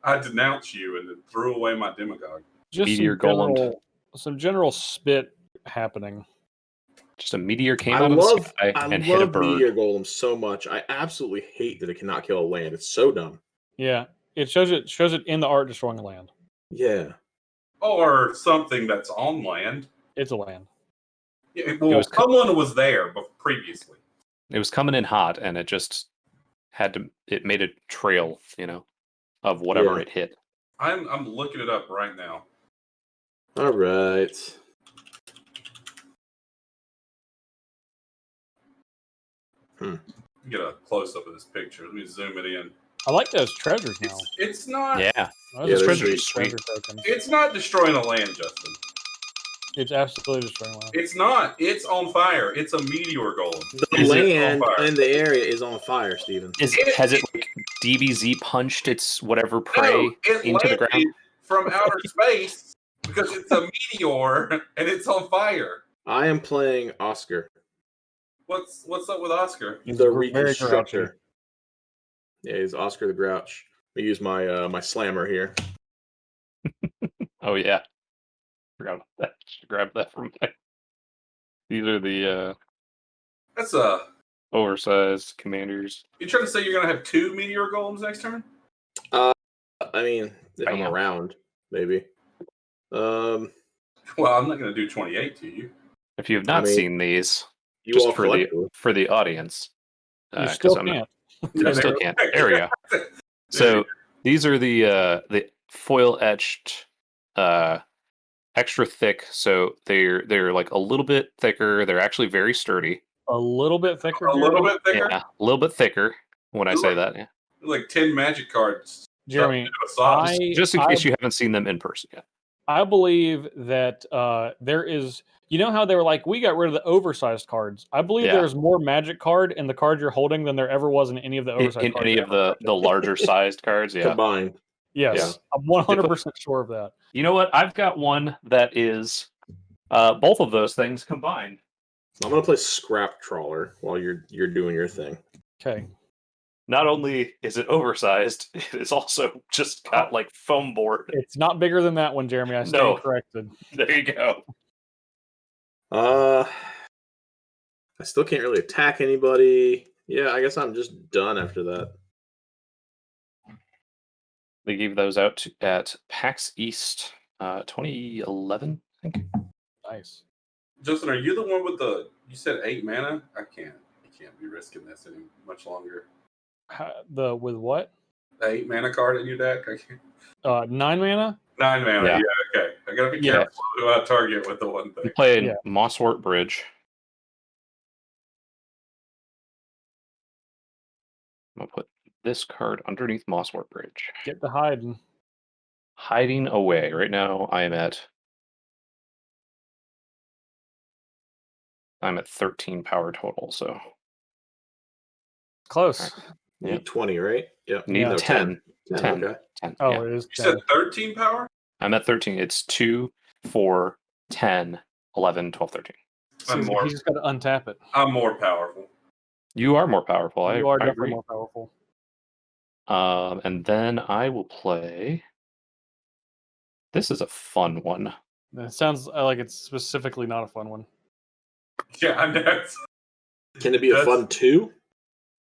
I denounce you, and then threw away my demagogue. Just Meteor some Golem. general some general spit happening. Just a meteor came I out of the sky I and hit a love bird. Meteor Golem so much. I absolutely hate that it cannot kill a land. It's so dumb. Yeah, it shows it in the art destroying a land. Yeah. Or something that's on land. It's a land. Yeah, well, someone was there previously. It was coming in hot, and it just it made a trail, of whatever it hit. I'm looking it up right now. All right. Get a close up of this picture. Let me zoom it in. I like those treasures now. It's not. Yeah. Those they're treasure sweet. tokens. It's not destroying a land, Justin. It's absolutely destroying land. It's not. It's on fire. It's a meteor golem. The land in the area is on fire, Steven. Has it like DBZ punched its whatever prey into the ground? From outer space because it's a meteor and it's on fire. I am playing Oscar. What's up with Oscar? The Reconstructor. Yeah, he's Oscar the Grouch. Let me use my my slammer here. Oh yeah. Forgot about that. Should grab that from my... These are the That's oversized commanders. You trying to say you're gonna have 2 meteor golems next turn? I mean, if I'm around, maybe. Well, I'm not gonna do 28 to you. If you have not seen these, you just all for the audience, you still can't. I still can't. There we go. So these are the foil etched, extra thick. So they're like a little bit thicker. They're actually very sturdy. A little bit thicker. A little bit thicker. Yeah, a little bit thicker. When I say that, yeah. Like 10 magic cards. Jeremy, just in case you haven't seen them in person yet. I believe that there is. You know how they were like, we got rid of the oversized cards. I believe there's more magic card in the card you're holding than there ever was in any of the oversized in cards. any of the larger sized cards, yeah. Combined. Yes, Yeah. I'm 100% sure of that. You know what? I've got one that is both of those things combined. I'm gonna play Scrap Trawler while you're doing your thing. Okay. Not only is it oversized, it's also just got like foam board. It's not bigger than that one, Jeremy. I stand corrected. There you go. I still can't really attack anybody. Yeah, I guess I'm just done after that. They gave those out at PAX East 2011, I think. Nice. Justin, are you the one with you said 8 mana? I can't be risking this any much longer. With what? The 8 mana card in your deck? I can't. 9 mana? 9 mana, Yeah. Okay. I gotta be careful who I target with the one thing. We played Mosswort Bridge. I'm gonna put this card underneath Mosswort Bridge. Get the hiding. Hiding away. Right now I'm at 13 power total, so Close. Right. You need 20, right? Yep. Need No, 10. 10. Okay. 10. Oh, Yeah. it is. You said 13 power? I'm at 13. It's 2, 4, 10, 11, 12, 13. He's just got to untap it. I'm more powerful. You are more powerful. You are I definitely agree. more powerful. And then I will play. This is a fun one. It sounds like it's specifically not a fun one. Yeah, I know. Can it be a fun 2?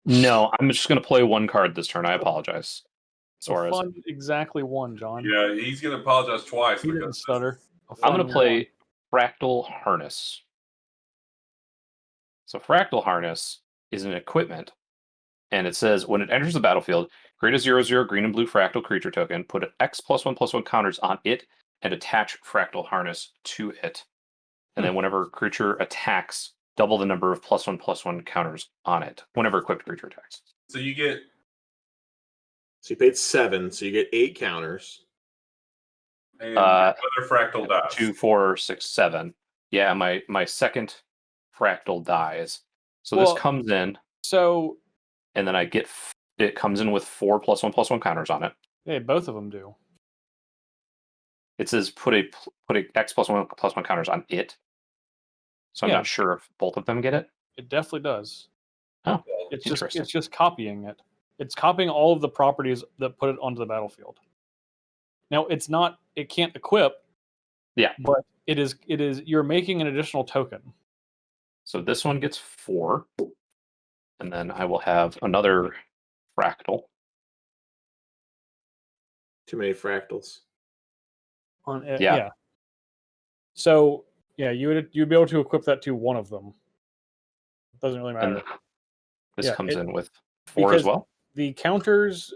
No, I'm just going to play one card this turn. I apologize. Suarez. Fun exactly one, John. Yeah, he's going to apologize twice. He didn't stutter. I'm going to play Fractal Harness. So Fractal Harness is an equipment, and it says when it enters the battlefield, create a 0/0 green and blue fractal creature token, put an X+1/+1 counters on it, and attach Fractal Harness to it. And then whenever a creature attacks, double the number of +1/+1 counters on it. Whenever equipped creature attacks. So you get. So you paid 7, so you get 8 counters. And other fractal dies. 2, 4, 6, 7. Yeah, my second fractal dies. So this comes in. So. And then it comes in with 4 +1/+1 counters on it. Hey, both of them do. It says put a X+1/+1 counters on it. So I'm not sure if both of them get it. It definitely does. Oh, it's just copying it. It's copying all of the properties that put it onto the battlefield. Now it can't equip. Yeah. But It is. You're making an additional token. So this one gets 4. And then I will have another Fractal. Too many fractals. On Yeah. yeah. So yeah, you'd be able to equip that to one of them. Doesn't really matter. And this Yeah, comes in with 4 as because well. the counters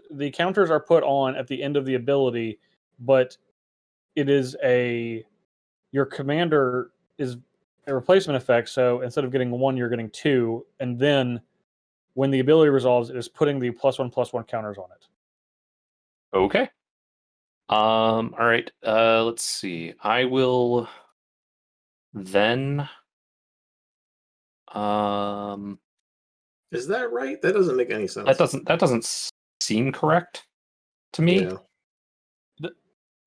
are put on at the end of the ability, but it is your commander is a replacement effect. So instead of getting 1, you're getting 2, and then when the ability resolves, it is putting the +1/+1 counters on it. Okay. All right. Let's see. I will then. Is that right? That doesn't make any sense. That doesn't seem correct to me. Yeah.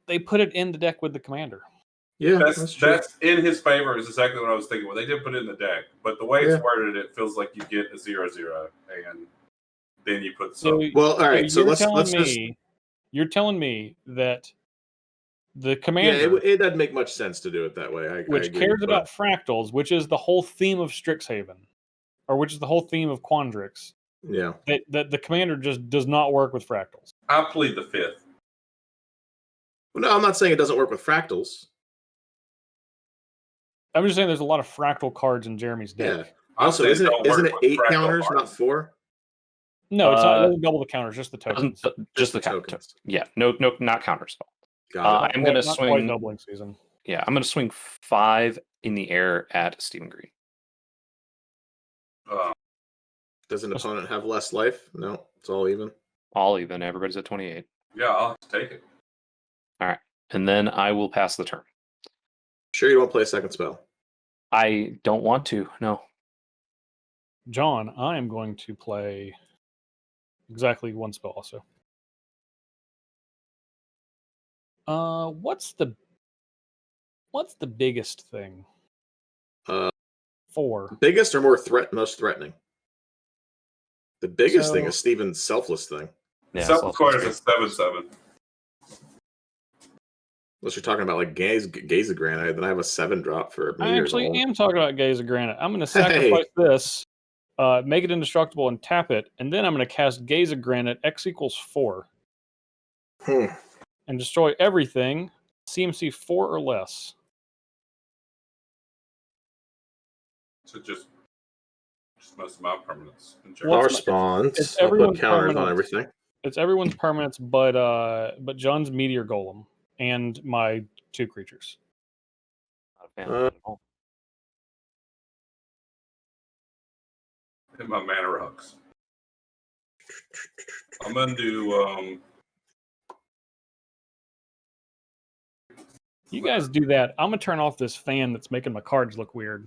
They put it in the deck with the commander. Yeah, that's true. That's in his favor. Is exactly what I was thinking. Well, they did put it in the deck, but the way it's worded, it feels like you get a 0/0, and then you put some. Well, all right. So let's You're telling me that the commander, it doesn't make much sense to do it that way. which cares about fractals, which is the whole theme of Strixhaven, or which is the whole theme of Quandrix. Yeah. That the commander just does not work with fractals. I plead the 5th. Well, no, I'm not saying it doesn't work with fractals. I'm just saying there's a lot of fractal cards in Jeremy's deck. Yeah. Also, isn't it 8 counters, not 4? No, it's not. It doesn't double the counters, just the tokens. Just the tokens. Yeah, no, not counters. Got it. I'm going to Not swing. quite doubling season. Yeah, I'm going to swing 5 in the air at Stephen Green. Does an opponent have less life? No, it's all even. All even. Everybody's at 28. Yeah, I'll have to take it. All right, and then I will pass the turn. Sure, you won't play a second spell. I don't want to. No. John, I am going to play exactly 1 spell also. What's the biggest thing? 4. Biggest or most threatening? The biggest thing is Steven's selfless thing. Yeah, Self-required is a 7/7. Unless you're talking about like Gaze of Granite, then I have a 7 drop for me. I actually am talking about Gaze of Granite. I'm going to sacrifice this, make it indestructible, and tap it, and then I'm going to cast Gaze of Granite, X = 4. And destroy everything, CMC 4 or less. So just most of my permanents. Our spawns. It's I'll everyone's put counters permanents. on everything. It's everyone's permanents, but John's Meteor Golem and my 2 creatures. And my mana rocks. I'm gonna do. You guys do that. I'm gonna turn off this fan that's making my cards look weird.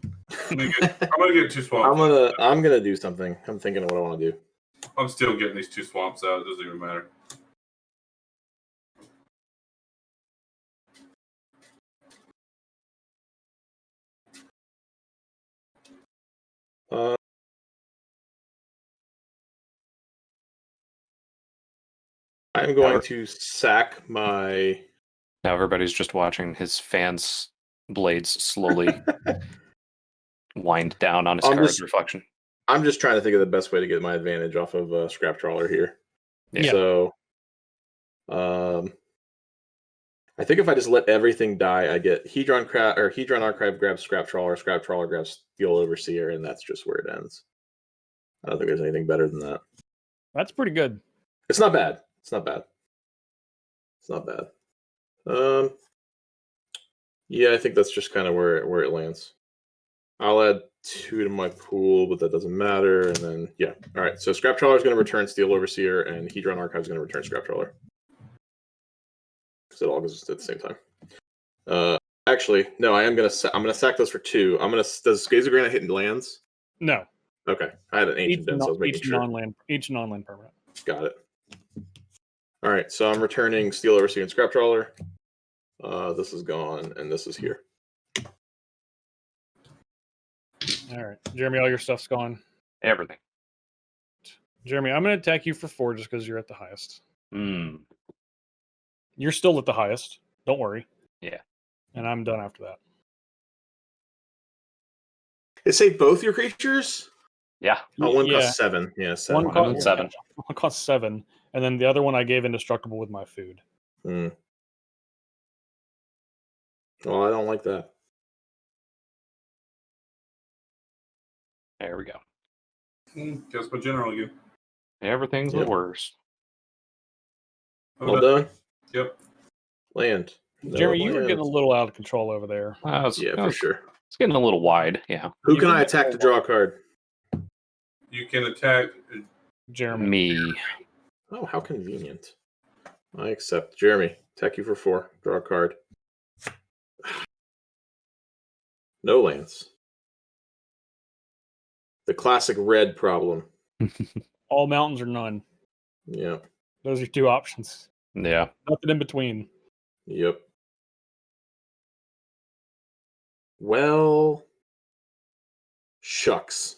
I'm gonna get 2 swamps. I'm gonna do something. I'm thinking of what I want to do. I'm still getting these 2 swamps out. It doesn't even matter. I'm going to sack my. Now everybody's just watching his fan's blades slowly wind down on his card's reflection. I'm just trying to think of the best way to get my advantage off of Scrap Trawler here. Yeah. So, I think if I just let everything die, I get Hedron Archive grabs Scrap Trawler grabs Steel Overseer, and that's just where it ends. I don't think there's anything better than that. That's pretty good. It's not bad. It's not bad. Yeah, I think that's just kind of where it lands. I'll add 2 to my pool, but that doesn't matter. And then, yeah. All right. So Scrap Trawler is going to return Steel Overseer, and Hedron Archive is going to return Scrap Trawler. Because it all goes at the same time. Actually, no. I'm going to sack those for 2. Does Gaze of Granite hit lands? No. Okay. I had an Ancient Den, so I was making sure. Each non-land permanent. Got it. All right. So I'm returning Steel Overseer and Scrap Trawler. This is gone, and this is here. All right, Jeremy, all your stuff's gone. Everything. Jeremy, I'm going to attack you for 4 just because you're at the highest. You're still at the highest. Don't worry. Yeah. And I'm done after that. It saved both your creatures? Yeah. Oh, one Yeah. costs 7. Yeah, 7. One cost 7. One costs 7, and then the other one I gave indestructible with my food. Well, I don't like that. There we go. Guess what general you? Everything's Yep. the worst. Well done. Yep. Land. No Jeremy, you were land. getting a little out of control over there. Yeah, for sure. It's getting a little wide. Yeah. Who You can can I get attack more to draw a card? You can attack. Jeremy. Me. Oh, how convenient. I accept. Jeremy, attack you for 4. Draw a card. No lands. The classic red problem. All mountains or none. Yeah. Those are 2 options. Yeah. Nothing in between. Yep. Well, shucks.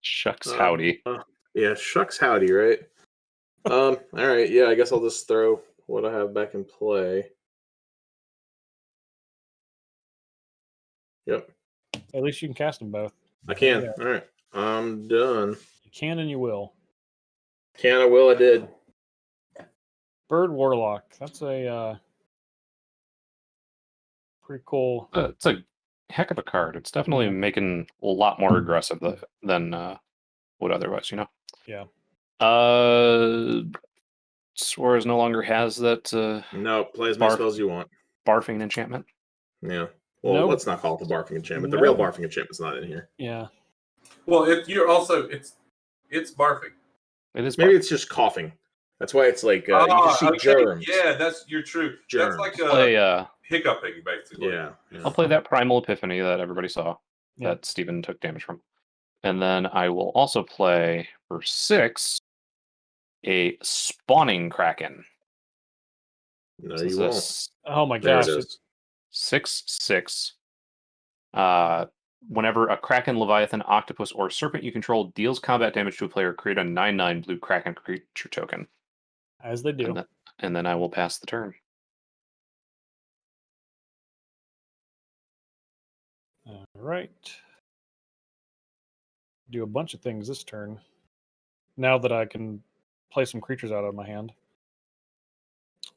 Shucks howdy. Yeah, shucks howdy, right? All right. Yeah, I guess I'll just throw what I have back in play. Yep. At least you can cast them both. I can. Yeah. All right. I'm done. You can and you will. Can, I will, I did. Bird Warlock. That's a pretty cool. It's a heck of a card. It's definitely making a lot more aggressive than would otherwise, Yeah. Suarez no longer has that No, play as many spells you want. barfing enchantment. Yeah. Well, Nope. let's not call it the barfing enchantment. The No. real barfing enchantment's not in here. Yeah. Well, it's barfing. It is Maybe it's just coughing. That's why it's like you just see okay. germs. Yeah, you're true. Germs. That's like play, hiccuping, basically. Yeah. I'll play that Primal Epiphany that everybody saw Yeah. that Steven took damage from. And then I will also play for 6 a Spawning Kraken. No, This you is won't. Oh my There gosh. it is. 6/6. Whenever a Kraken, Leviathan, Octopus, or Serpent you control deals combat damage to a player, create a 9/9 blue Kraken creature token. As they do. And then I will pass the turn. All right. Do a bunch of things this turn. Now that I can play some creatures out of my hand.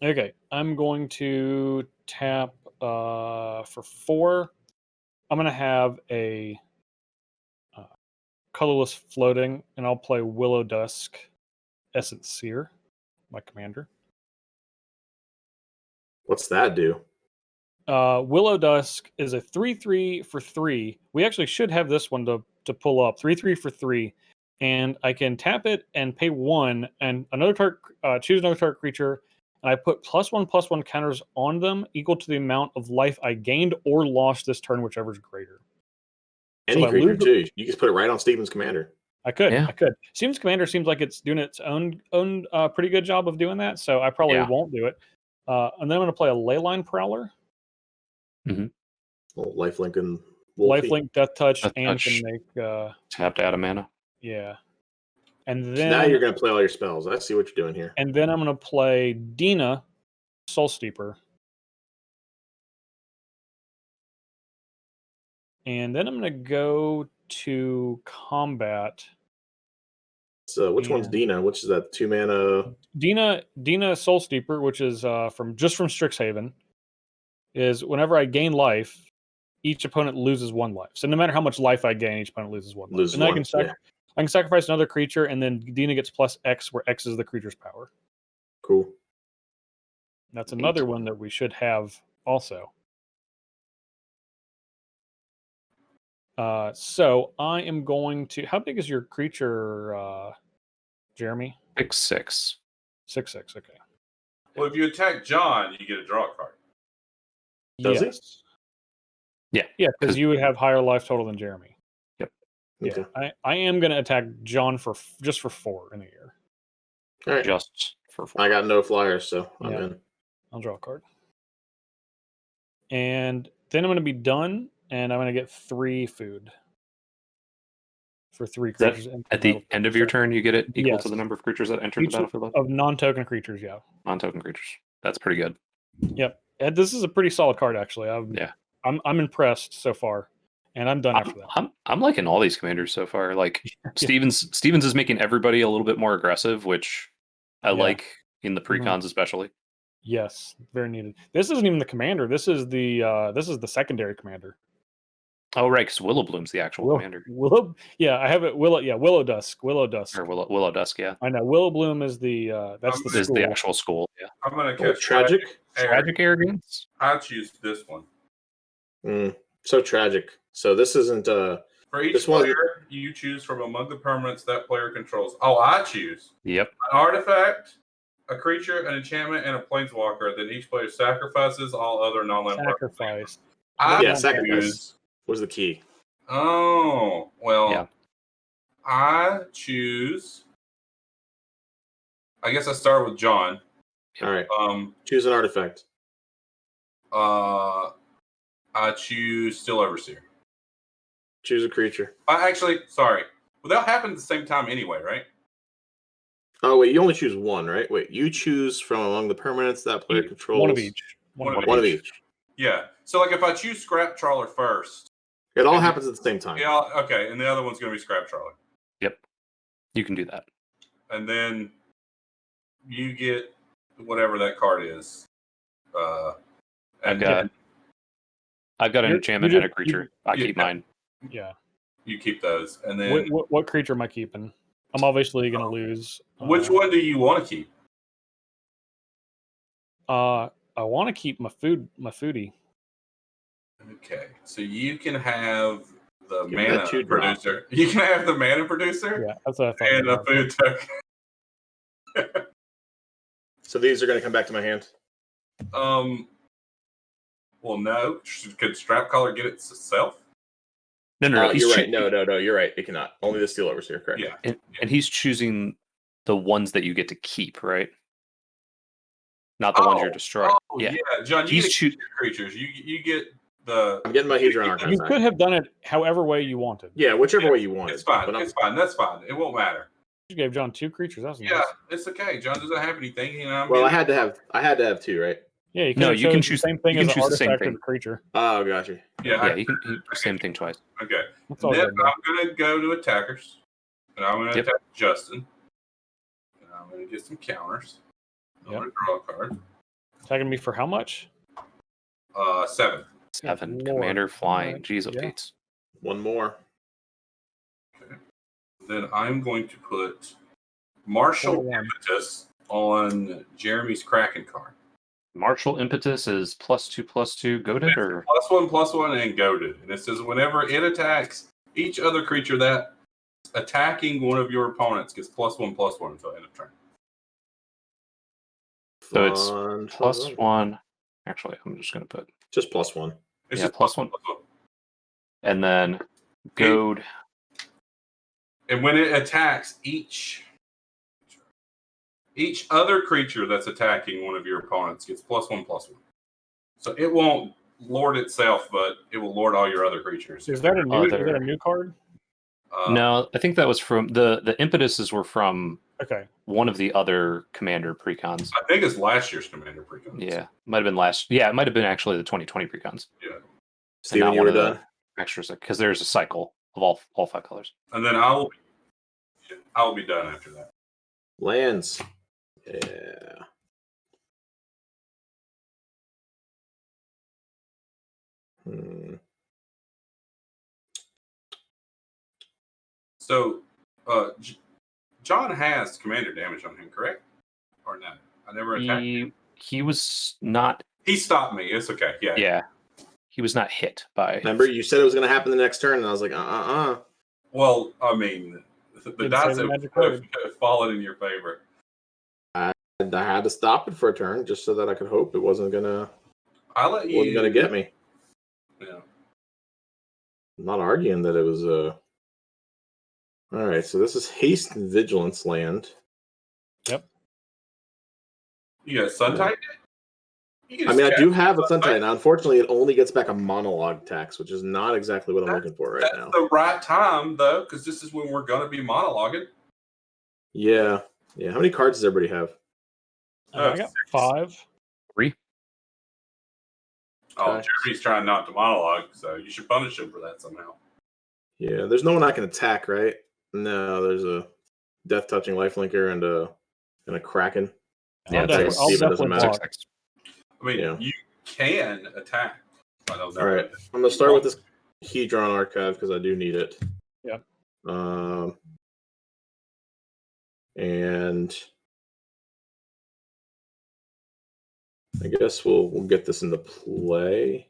Okay, I'm going to tap for 4. I'm going to have a colorless floating, and I'll play Willow Dusk, Essence Seer, my commander. What's that do? Willow Dusk is a 3/3 for 3. We actually should have this one to pull up. 3/3 for 3. And I can tap it and pay 1, and choose another target creature, and I put +1/+1 counters on them equal to the amount of life I gained or lost this turn, whichever is greater. Any if I creature, lose too. You just put it right on Steven's commander. I could. Yeah. I could. Steven's Commander seems like it's doing its own pretty good job of doing that, so I probably won't do it. And then I'm going to play a Leyline Prowler. Well, lifelink and Wolfie. Lifelink, Death Touch, Death and Touch. can make Tap to add a mana. yeah. And So then now you're going to play all your spells. I see what you're doing here. And then I'm going to play Dina, Soul Steeper. And then I'm going to go to combat. So which one's Dina? Which is that 2 mana? Dina Soul Steeper, which is from Strixhaven, is whenever I gain life, each opponent loses 1 life. So no matter how much life I gain, each opponent loses 1 life. And I can sacrifice another creature, and then Dina gets +X, where X is the creature's power. Cool. That's another one that we should have also. So I am going to. How big is your creature, Jeremy? 6/6. 6/6. Okay. Well, if you attack John, you get a draw card. Does he? Yeah. Yeah, because you would have higher life total than Jeremy. Yep. Yeah. I am going to attack John for 4 in the year. All right. Just for 4. I got no flyers, so I'm in. I'll draw a card. And then I'm going to be done, and I'm going to get 3 food for 3 creatures. At the end of your turn, you get it equal Yes. to the number of creatures that enter the battlefield. Of non-token creatures, yeah. Non-token creatures. That's pretty good. Yep. And this is a pretty solid card, actually. I'm impressed so far. and I'm done after that. I'm liking all these commanders so far. Like Stevens is making everybody a little bit more aggressive, which I like in the precons especially. Yes, very needed. This isn't even the commander. This is the secondary commander. Oh right, because Willow Bloom's the actual commander. I have it. Willow Dusk. Or Willow Dusk, yeah. I know. Willow Bloom is the that's is the actual school. Yeah. I'm gonna catch tragic arrogance. I choose this one. So tragic. So this isn't for each player you choose from among the permanents that player controls. Oh, I choose. Yep. An artifact, a creature, an enchantment, and a planeswalker. Then each player sacrifices all other non-land sacrifice. Sacrifice was the key. Oh well. Yeah. I choose. I guess I start with John. All right. Choose an artifact. I choose Steel Overseer. Choose a creature. Sorry. Well, they'll happen at the same time anyway, right? Oh wait, you only choose one, right? Wait, you choose from among the permanents that player controls. One of each. One of each. Yeah. So like if I choose Scrap Trawler first, it all happens at the same time. Yeah. Okay, and the other one's going to be Scrap Trawler. Yep. You can do that. And then you get whatever that card is. I've got an enchantment and a creature. I keep mine. Yeah. You keep those, and then what creature am I keeping? I'm obviously going to lose. Which one do you want to keep? I want to keep my foodie. Okay, so you can have the mana producer. You can have the mana producer. Yeah, that's what I thought. And a food token. So these are going to come back to my hand. Well, no. Could Strap Collar get it itself? No. You're right. No. You're right. It cannot. Only the Steel Overseer, correct? Yeah. And he's choosing the ones that you get to keep, right? Not the ones you're destroying. Oh, yeah. John, you get creatures. You get the. I'm getting my Hedron Archon. You could have done it however way you wanted. Yeah, whichever way you wanted. It's fine. It's fine. That's fine. It won't matter. You gave John 2 creatures. That's nice. It's okay. John doesn't have anything. You know. Well, I had to have 2, right? Yeah, you can choose the same thing you can as an choose the same artifact thing. or creature. Oh, gotcha. Yeah, you can do the same thing twice. Okay. Then I'm going to go to attackers. And I'm going to attack Justin. And I'm going to get some counters. I'm going to draw a card. Attacking me for how much? 7. 7. Commander flying. Jeez, Pete's. One more. Okay. Then I'm going to put Martial Impetus on Jeremy's Kraken card. Martial Impetus is +2/+2 goaded or +1/+1 and goaded. And it says whenever it attacks each other creature that attacking one of your opponents gets +1/+1 until end of turn. So it's +1. Actually, I'm just going to put just +1. It's just +1. And then goad. And when it attacks each other creature that's attacking one of your opponents gets +1/+1. So it won't lord itself, but it will lord all your other creatures. Is that a new card? No, I think that was from the impetuses were from one of the other Commander precons. I think it's last year's Commander precons. Yeah, might have been last. Yeah, it might have been actually the 2020 precons. Yeah. Steven, you were done. Extras because there's a cycle of all 5 colors. And then I will be done after that. Lands. Yeah. So, John has commander damage on him, correct? Or no? I never attacked him. He was not. He stopped me. It's okay. Yeah. Yeah. He was not hit by. Remember, you said it was going to happen the next turn, and I was like, Well, I mean, the dice have fallen in your favor. I had to stop it for a turn just so that I could hope it wasn't gonna. Wasn't gonna get me. Yeah. I'm not arguing that it was. All right, so this is Haste and Vigilance land. Yep. You got Suntide? I do have a Suntide. Now, unfortunately, it only gets back a monologue tax, which is not exactly what I'm looking for right now. That's the right time, though, because this is when we're going to be monologuing. Yeah. How many cards does everybody have? I got 5. 3. Oh, Okay. Jeremy's trying not to monologue, so you should punish him for that somehow. Yeah, there's no one I can attack, right? No, there's a death touching lifelinker and a kraken. Yeah, I'll it's like definitely, a I'll Steven doesn't definitely matter. block. I mean, Yeah. you can attack. I don't know. All right, I'm gonna start with this Hedron archive because I do need it. Yeah. And I guess we'll get this into play.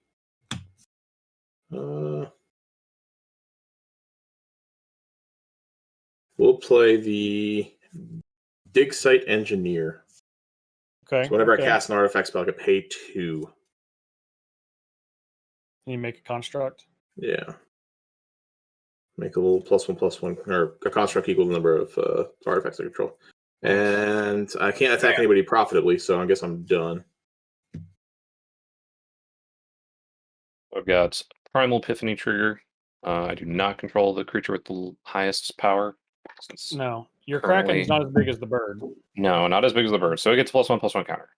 We'll play the Dig Site Engineer. Okay. So whenever okay. I cast an artifact spell, I can pay 2. Can you make a construct? Yeah. Make a little +1/+1, or a construct equal to the number of artifacts I control. And I can't attack anybody profitably, so I guess I'm done. I've got Primal Epiphany trigger. I do not control the creature with the highest power. Since No. Your currently- Kraken's not as big as the bird. No, not as big as the bird. So it gets +1/+1 counter.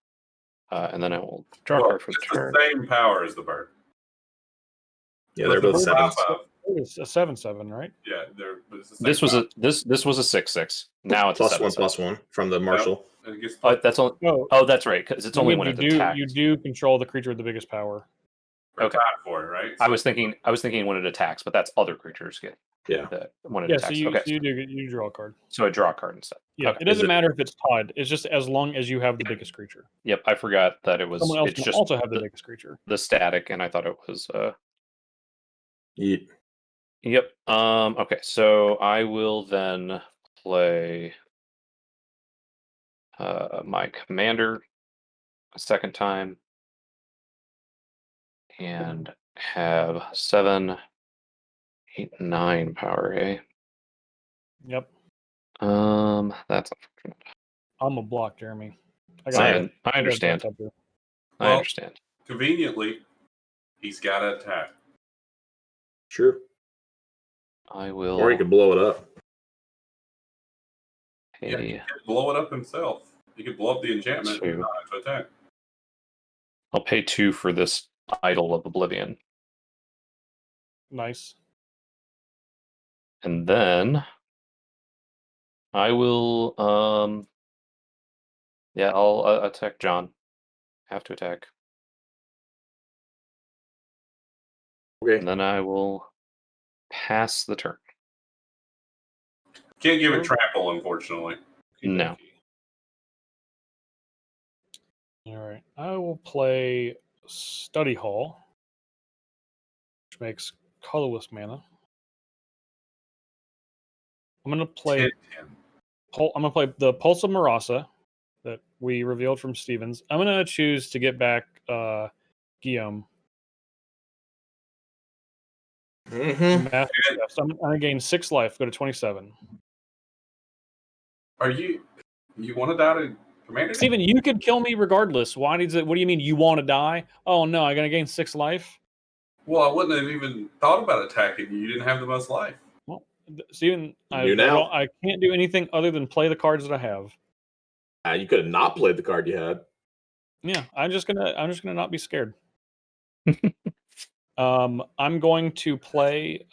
And then I will draw a Well, card for the it's turn. the same power as the bird. Yeah, they're both It's a 7s. 5/5. It's a 7/7, right? Yeah, it's the same This was power. this was a 6/6. Now it's a +1/+1 from the Marshal. And it gets That's only. No. Oh, that's right. Because it's I only mean, when you it's do attacked. you do control the creature with the biggest power. Okay. tied for it, right? I was thinking when it attacks, but that's other creatures get. Yeah. When it Yeah, attacks. so you Okay. you draw a card. So I draw a card instead. Yeah, Okay. it doesn't it- matter if it's tied. It's just as long as you have the biggest creature. Yep, I forgot that it was. Someone else It's can just also have the biggest creature. the static, and I thought it was. Yeet. Yep. Okay, so I will then play my commander a second time, and have 7, 8, 9 power. Eh? Yep. That's unfortunate. I'm a block, Jeremy. I got understand. that too. I Well- understand. Conveniently, he's got to attack. Sure. I will. Or he could blow it up. pay Yeah, he could blow it up himself. He could blow up the enchantment and not have to attack. I'll pay 2 for this Idol of Oblivion, Nice. and then I will. Yeah, I'll attack John. Have to attack. Okay. And then I will pass the turn. Can't give it trample, unfortunately. No. All right. I will play Study Hall, which makes colorless mana. I'm gonna play. Hit him. I'm gonna play the Pulse of Marasa that we revealed from Stevens. I'm gonna choose to get back Guillaume. Mm-hmm. Master Step. So I'm gonna gain 6 life. Go to 27. Are you want to die to Commander? Steven, you could kill me regardless. Why needs it? What do you mean you want to die? Oh no, I'm gonna gain 6 life. Well, I wouldn't have even thought about attacking you. You didn't have the most life. Steven, You now. I can't do anything other than play the cards that I have. You could have not played the card you had. Yeah, I'm just gonna not be scared. I'm going to play.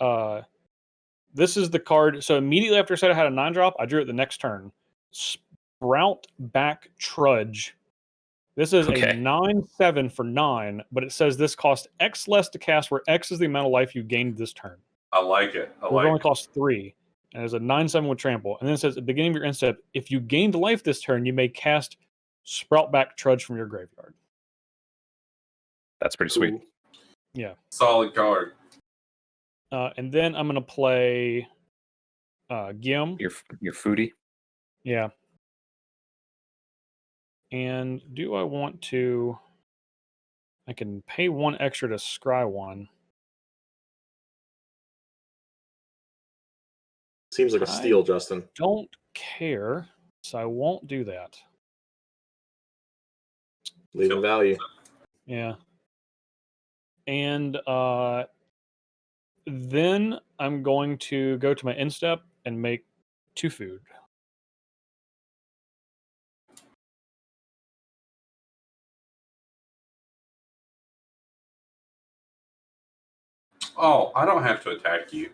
This is the card. So immediately after I said I had a 9-drop, I drew it the next turn. Sprout Back Trudge. This is a 9/7 for 9, but it says this costs X less to cast, where X is the amount of life you gained this turn. I like it. It only costs 3, and it's a 9/7 with trample. And then it says at the beginning of your end step, if you gained life this turn, you may cast Sprout Back Trudge from your graveyard. That's pretty sweet. Cool. Yeah. Solid card. And then I'm gonna play Guillaume. Your foodie. Yeah. And do I want to? I can pay 1 extra to scry 1. Seems like a steal, Justin. Don't care, so I won't do that. Leaving value. Yeah. And then I'm going to go to my end step and make 2 food. Oh, I don't have to attack you.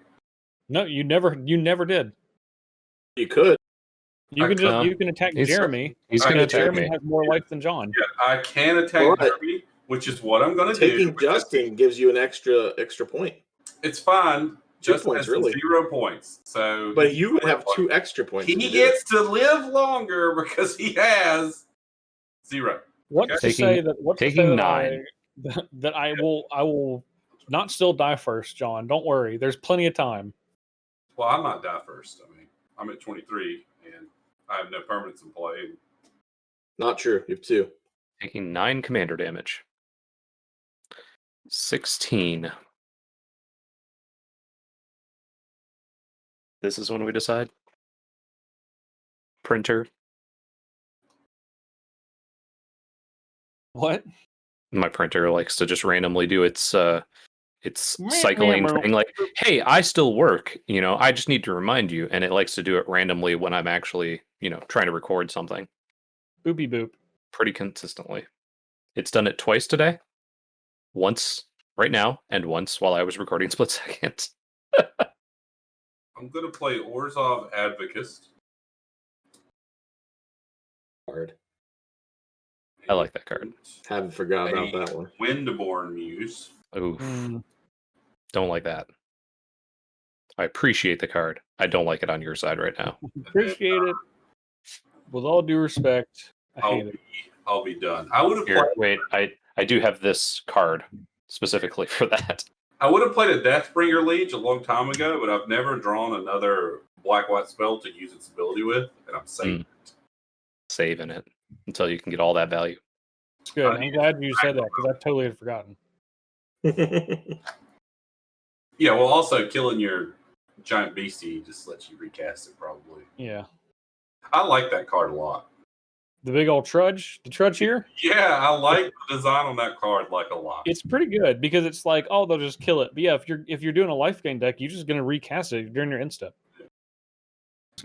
No, you never did. You could. You can No. you can attack He's- Jeremy. He's going to because attack Jeremy me. has more life than John. Yeah, I can attack Alright. Jeremy, which is what I'm going to do. Taking Justin gives you an extra point. It's fine. 2 Justin points, has really. 0 points. So But you would have 2 extra points. he if you did gets to live longer because he has 0. What's Okay. to say that? What's to say taking that 9. that I will not still die first, John. Don't worry. There's plenty of time. Well, I might die first. I mean, I'm at 23 and I have no permanents in play. it. Not true. You have 2. Taking 9 commander damage. 16. This is when we decide. Printer. What? My printer likes to just randomly do its cycling thing. Like, hey, I still work. I just need to remind you, and it likes to do it randomly when I'm actually, trying to record something. Boopy boop. Pretty consistently. It's done it twice today. Once right now, and once while I was recording Split Second. I'm going to play Orzhov Advocist. Card. I like that card. Haven't forgot about that one. Windborn Muse. Oof. Mm. Don't like that. I appreciate the card. I don't like it on your side right now. Appreciate it. With all due respect, I hate it. I'll be done. I would have Here, played. wait, I do have this card specifically for that. I would have played a Deathbringer Liege a long time ago, but I've never drawn another black-white spell to use its ability with, and I'm saving it. Saving it until you can get all that value. It's good. I'm glad you said that because I totally had forgotten. Yeah, well, also killing your giant beastie just lets you recast it, probably. Yeah. I like that card a lot. The big old trudge. The trudge here. Yeah, I like the design on that card like a lot. It's pretty good because it's like, oh, they'll just kill it. But yeah, if you're doing a life gain deck, you're just gonna recast it during your insta.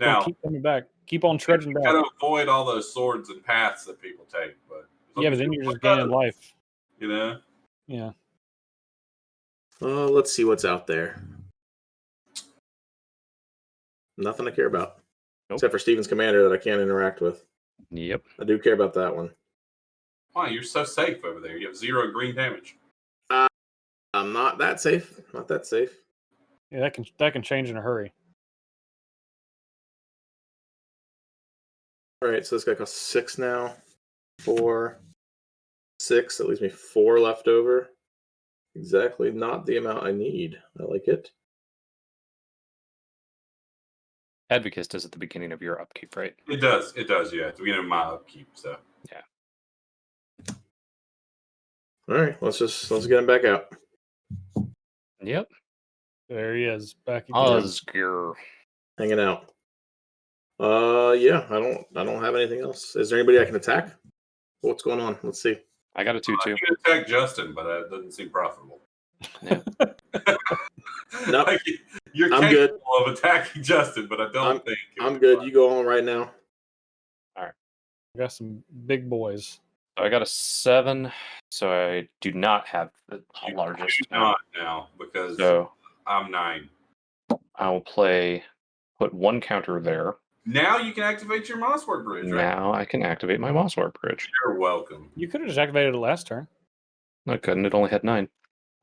Now, Keep coming back. Keep on trudging you back. gotta avoid all those swords and paths that people take, but Yeah, but then you're just gaining life. You know? Yeah. Let's see what's out there. Nothing to care about. Nope. Except for Steven's Commander that I can't interact with. Yep. I do care about that one. Wow, you're so safe over there. You have 0 green damage. I'm not that safe. Not that safe. Yeah, that can change in a hurry. All right, so this guy costs 6 now. 4, 6. That leaves me 4 left over. Exactly not the amount I need. I like it. Advocist is at the beginning of your upkeep, right? It does, yeah. At the beginning of my upkeep, so. Yeah. All right, let's get him back out. Yep. There he is, back again. Oscar. Hanging out. Yeah, I don't have anything else. Is there anybody I can attack? What's going on? Let's see. I got a 2-2. You can attack Justin, but that doesn't seem profitable. Yeah. Nope. Like, you're I'm capable of attacking Justin, but I don't think I'm good. You go on right now. We got some big boys. So I got a 7, so I do not have the You largest. do not now because So I'm 9. I will put 1 counter there. Now you can activate your Mosswork Bridge, right? Now I can activate my Mosswork Bridge. You're welcome. You could have just activated it last turn. I couldn't. It only had 9.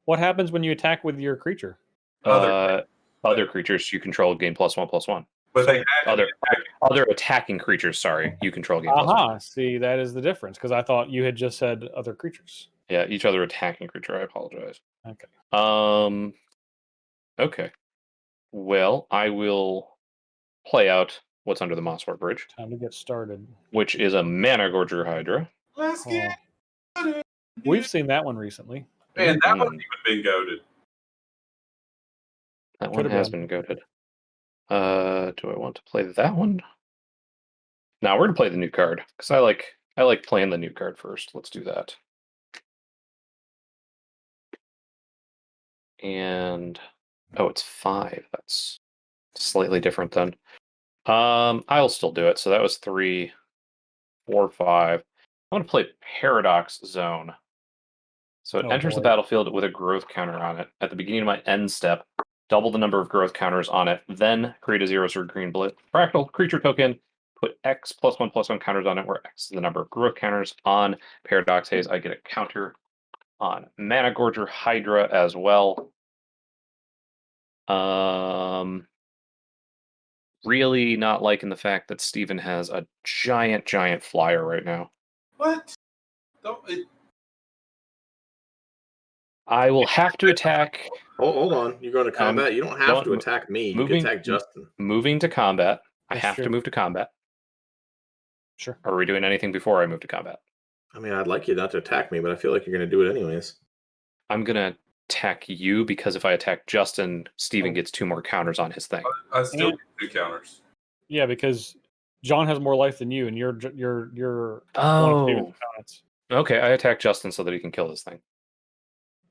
What happens when you attack with your creature? Other creatures you control gain +1/+1. But they had to Other attacking creatures, sorry, you control gain +1. Aha, see, that is the difference, because I thought you had just said other creatures. Yeah, each other attacking creature. I apologize. Okay. Okay. Well, I will play out what's under the Mosswork Bridge, Time to get started. which is a Mana Gorger Hydra. Let's get it. We've seen that one recently. Man, that one's even been goaded. That one Could've has been. been goated. Do I want to play that one? No, we're gonna play the new card because I like playing the new card first. Let's do that. And it's 5. That's slightly different then. I'll still do it. So that was 3, 4, 5. I want to play Paradox Zone. So it Oh, enters the boy. battlefield with a growth counter on it. At the beginning of my end step, double the number of growth counters on it, then create a 0/0 green fractal creature token, put X +1/+1 counters on it, where X is the number of growth counters on Paradox Haze. I get a counter on Mana Gorger Hydra as well. Really not liking the fact that Steven has a giant flyer right now. What? I will have to attack. Oh, hold on. You're going to combat? You don't have to attack me. You can attack Justin. Moving to combat. I That's have true. to move to combat. Sure. Are we doing anything before I move to combat? I mean, I'd like you not to attack me, but I feel like you're going to do it anyways. I'm going to attack you because if I attack Justin, Steven gets 2 more counters on his thing. I still get 2 counters. Yeah, because John has more life than you, and you're one of Steven's opponents. Okay, I attack Justin so that he can kill this thing.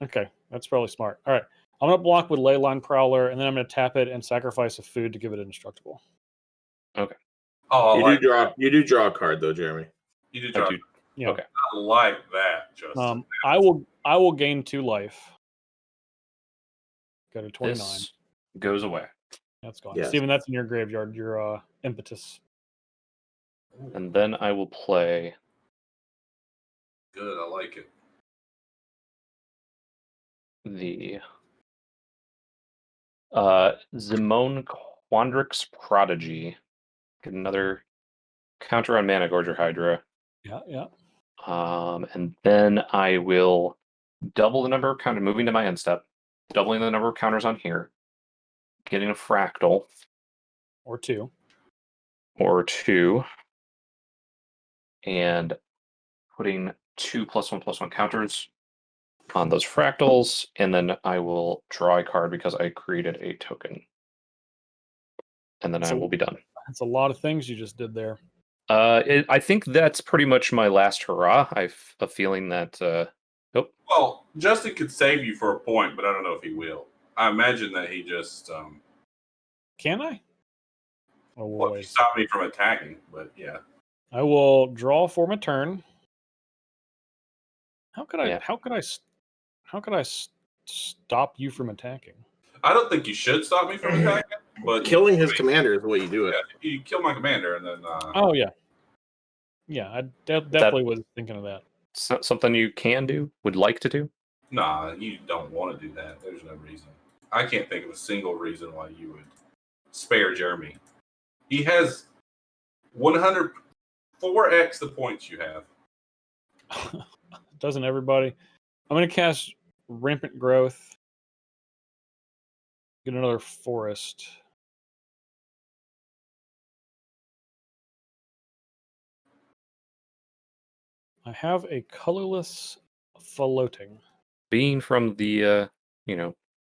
Okay, that's probably smart. All right, I'm gonna block with Leyline Prowler, and then I'm gonna tap it and sacrifice a food to give it indestructible. Okay. Oh, you do draw a card though, Jeremy. You do draw. Yeah. Okay. I like that, Justin. I will gain 2 life. Go to 29. This goes away. That's gone. Yes. Steven, that's in your graveyard. Your impetus. And then I will play Good, I like it. the Zimone Quandrix Prodigy. Get another counter on Mana Gorger Hydra. Yeah. And then I will double the number of counters, moving to my end step, doubling the number of counters on here, getting a Fractal. Or 2. Or 2. And putting 2 +1/+1 counters on those fractals, and then I will draw a card because I created a token. And then I will be done. That's a lot of things you just did there. I think that's pretty much my last hurrah. I've a feeling that... Well, Justin could save you for a point, but I don't know if he will. I imagine that he just... Can I? Oh, well, he stopped me from attacking, but yeah. I will draw for my turn. How could I? Yeah. How could I stop you from attacking? I don't think you should stop me from attacking, but Killing his commander is the way you do it. Yeah, you kill my commander, and then. Oh yeah, yeah. I definitely was thinking of that. Something you can do, would like to do. Nah, you don't want to do that. There's no reason. I can't think of a single reason why you would spare Jeremy. He has 4x the points you have. Doesn't everybody? I'm going to cast Rampant Growth. Get another Forest. I have a colorless Floating. Being from the,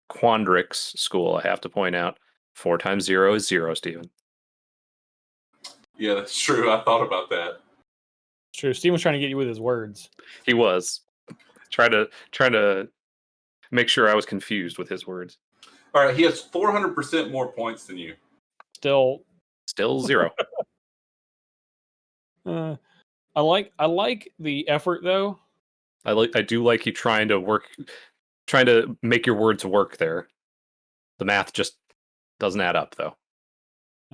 Quandrix school, I have to point out, 4 times 0 is 0, Steven. Yeah, that's true. I thought about that. It's true. Steven was trying to get you with his words. He was. Trying to make sure I was confused with his words. All right, he has 400% more points than you. Still 0. I like the effort though. I do like you trying to make your words work there. The math just doesn't add up though.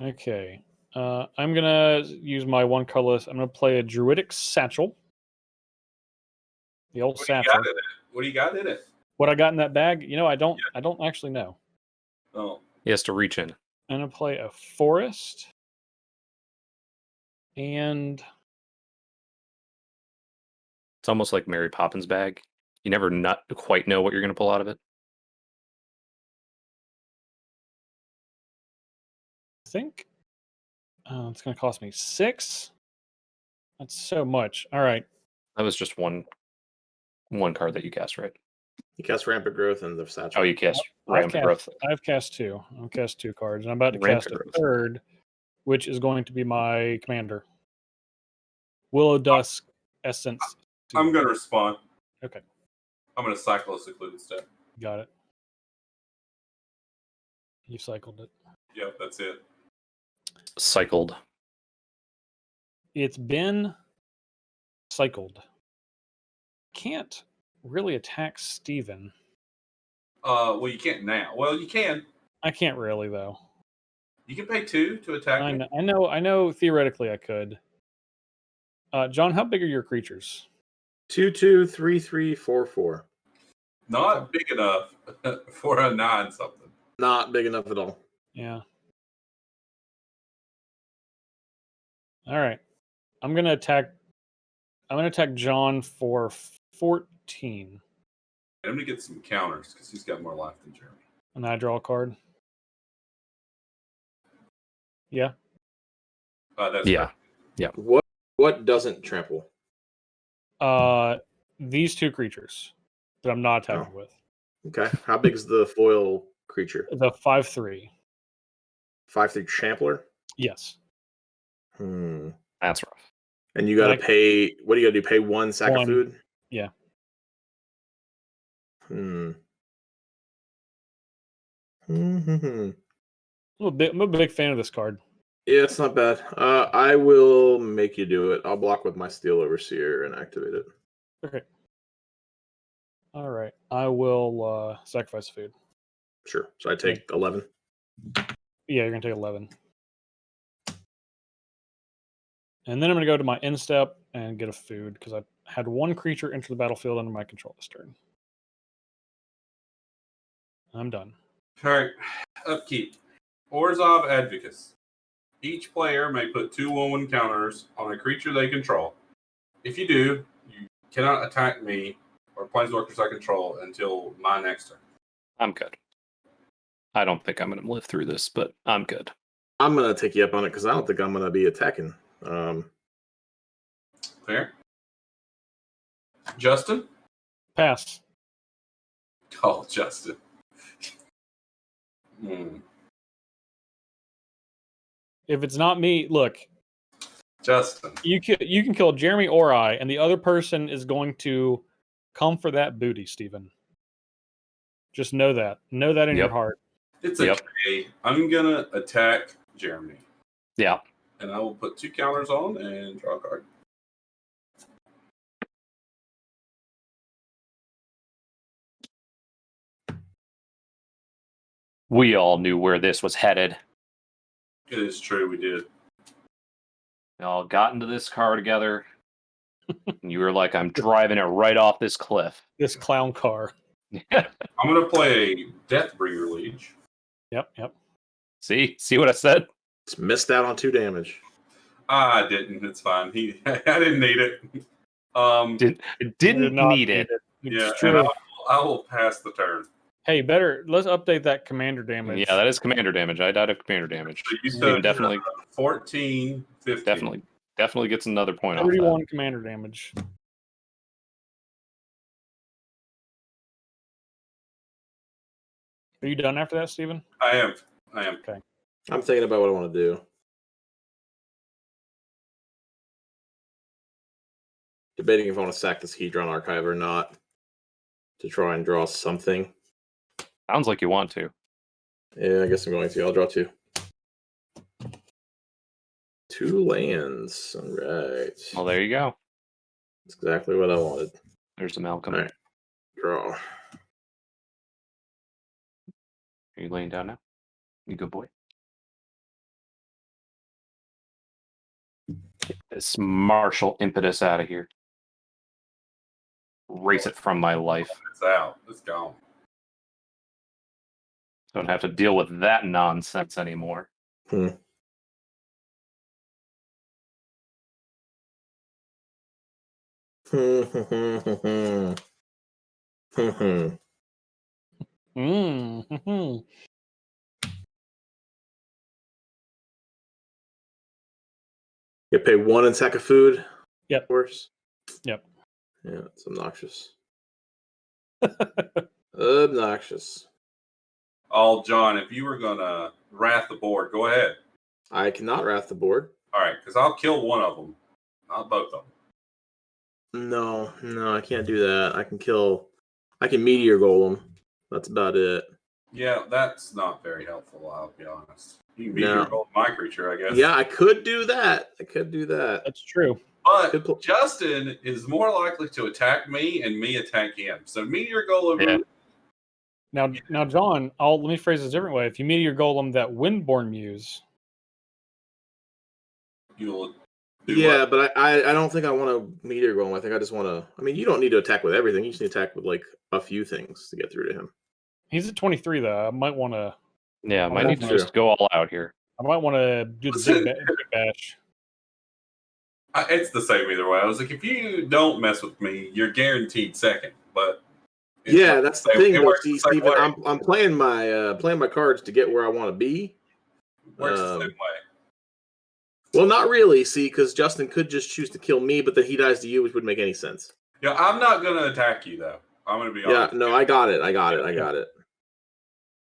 Okay. I'm gonna use my 1 colorless. I'm gonna play a Druidic Satchel. The old satchel. What do you got in it? What I got in that bag? I don't actually know. Oh. He has to reach in. I'm gonna play a Forest. And it's almost like Mary Poppins' bag. You never not quite know what you're going to pull out of it. I think it's going to cost me 6. That's so much. All right. That was just one card that you cast, right? You cast Rampant Growth and the Satchel. Oh, you cast Rampant Growth. I've cast 2. I've cast 2 cards, and I'm about to Rampant cast a Growth. third, which is going to be my commander. Willow Dusk Essence. I'm going to respond. Okay. I'm going to cycle a Secluded Step. Got it. You cycled it. Yep, that's it. Cycled. It's been cycled. Can't really attack Steven. Well, you can't now. Well, you can. I can't really though. You can pay 2 to attack I me. know. Theoretically, I could. John, how big are your creatures? 2/2, 3/3, 4/4. Not big enough for a 9 something. Not big enough at all. Yeah. All right. I'm gonna attack John for 14. I'm gonna get some counters because he's got more life than Jeremy. And I draw a card. Yeah. That's Yeah. right. Yeah. What doesn't trample? These 2 creatures that I'm not attacking with. Okay. How big is the foil creature? The 5/3. 5/3 Trampler? Yes. That's rough. And you gotta pay, what do you gotta do? Pay 1 sack of food? Yeah. I'm I'm a big fan of this card. Yeah, it's not bad. I will make you do it. I'll block with my Steel Overseer and activate it. Okay. All right. I will sacrifice food. Sure. So I take 11. Yeah, you're gonna take 11. And then I'm gonna go to my end step and get a food because I had 1 creature enter the battlefield under my control this turn. I'm done. All right. Upkeep. Orzhov Advocus. Each player may put 2 1/1 counters on a creature they control. If you do, you cannot attack me or planeswalkers I control until my next turn. I'm good. I don't think I'm going to live through this, but I'm good. I'm gonna take you up on it because I don't think I'm gonna be attacking. Fair. Justin? Pass. Oh, Justin. If it's not me, look. Justin. You can kill Jeremy or I, and the other person is going to come for that booty, Steven. Just know that. Know that in your heart. It's okay. I'm going to attack Jeremy. Yeah. And I will put 2 counters on and draw a card. We all knew where this was headed. It is true, we did. We all got into this car together. And you were like, I'm driving it right off this cliff. This clown car. I'm going to play Deathbringer Liege. Yep. See what I said? It's missed out on 2 damage. I didn't. It's fine. I didn't need it. Didn't need it. Yeah, It's true. I will pass the turn. Hey, let's update that commander damage. Yeah, that is commander damage. I died of commander damage. So you Steven definitely 14, 15. Definitely gets another point off 31 that. commander damage. Are you done after that, Steven? I am. Okay. I'm thinking about what I want to do. Debating if I want to sack this Hedron Archive or not to try and draw something. Sounds like you want to. Yeah, I guess I'm going to. I'll draw 2. 2 lands. All right. Well, there you go. That's exactly what I wanted. There's the Malcolm. All right. Draw. Are you laying down now? You good boy. Get this martial impetus out of here. Erase it from my life. It's out. It's gone. Don't have to deal with that nonsense anymore. You pay 1 and sack of food? Yep. Of course. Yep. Yeah, it's obnoxious. Obnoxious. Oh, John, if you were going to wrath the board, go ahead. I cannot wrath the board. All right, because I'll kill one of them, not both of them. No, I can't do that. I can Meteor Golem. That's about it. Yeah, that's not very helpful, I'll be honest. You can Meteor Golem my creature, I guess. Yeah, I could do that. That's true. But Justin is more likely to attack me and me attack him. So Meteor Golem. Yeah. Now, John, let me phrase this a different way. If you Meteor Golem that Windborn Muse, You'll but I don't think I want to Meteor Golem. I think I just want to. I mean, you don't need to attack with everything. You just need to attack with like a few things to get through to him. he's at 23 though. I might want to. Yeah, might need to just go all out here. I might want to do the big bash. It's the same either way. I was like, if you don't mess with me, you're guaranteed second. But yeah, that's the thing. Though, see, Steven, I'm playing my cards to get where I want to be. Works the same way. Well, not really. See, because Justin could just choose to kill me, but then he dies to you, which wouldn't make any sense. Yeah, I'm not going to attack you though. I'm going to be honest. Yeah, no, I got it.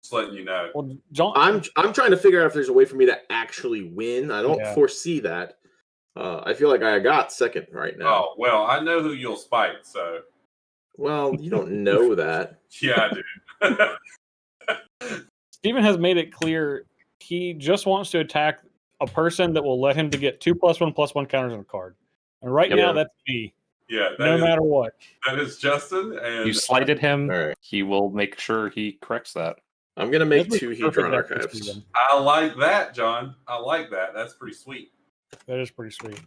Just letting you know. Well, John, I'm trying to figure out if there's a way for me to actually win. I don't foresee that. I feel like I got second right now. Oh, well, I know who you'll spite, so. Well, you don't know that. Yeah, I do. Steven has made it clear he just wants to attack a person that will let him to get 2+1/+1 counters on a card. And right now, that's me. Yeah, no matter what. That is Justin. And you slighted him. Right. He will make sure he corrects that. I'm going to make 2 Hedron Archives. I like that, John. I like that. That's pretty sweet. That is pretty sweet.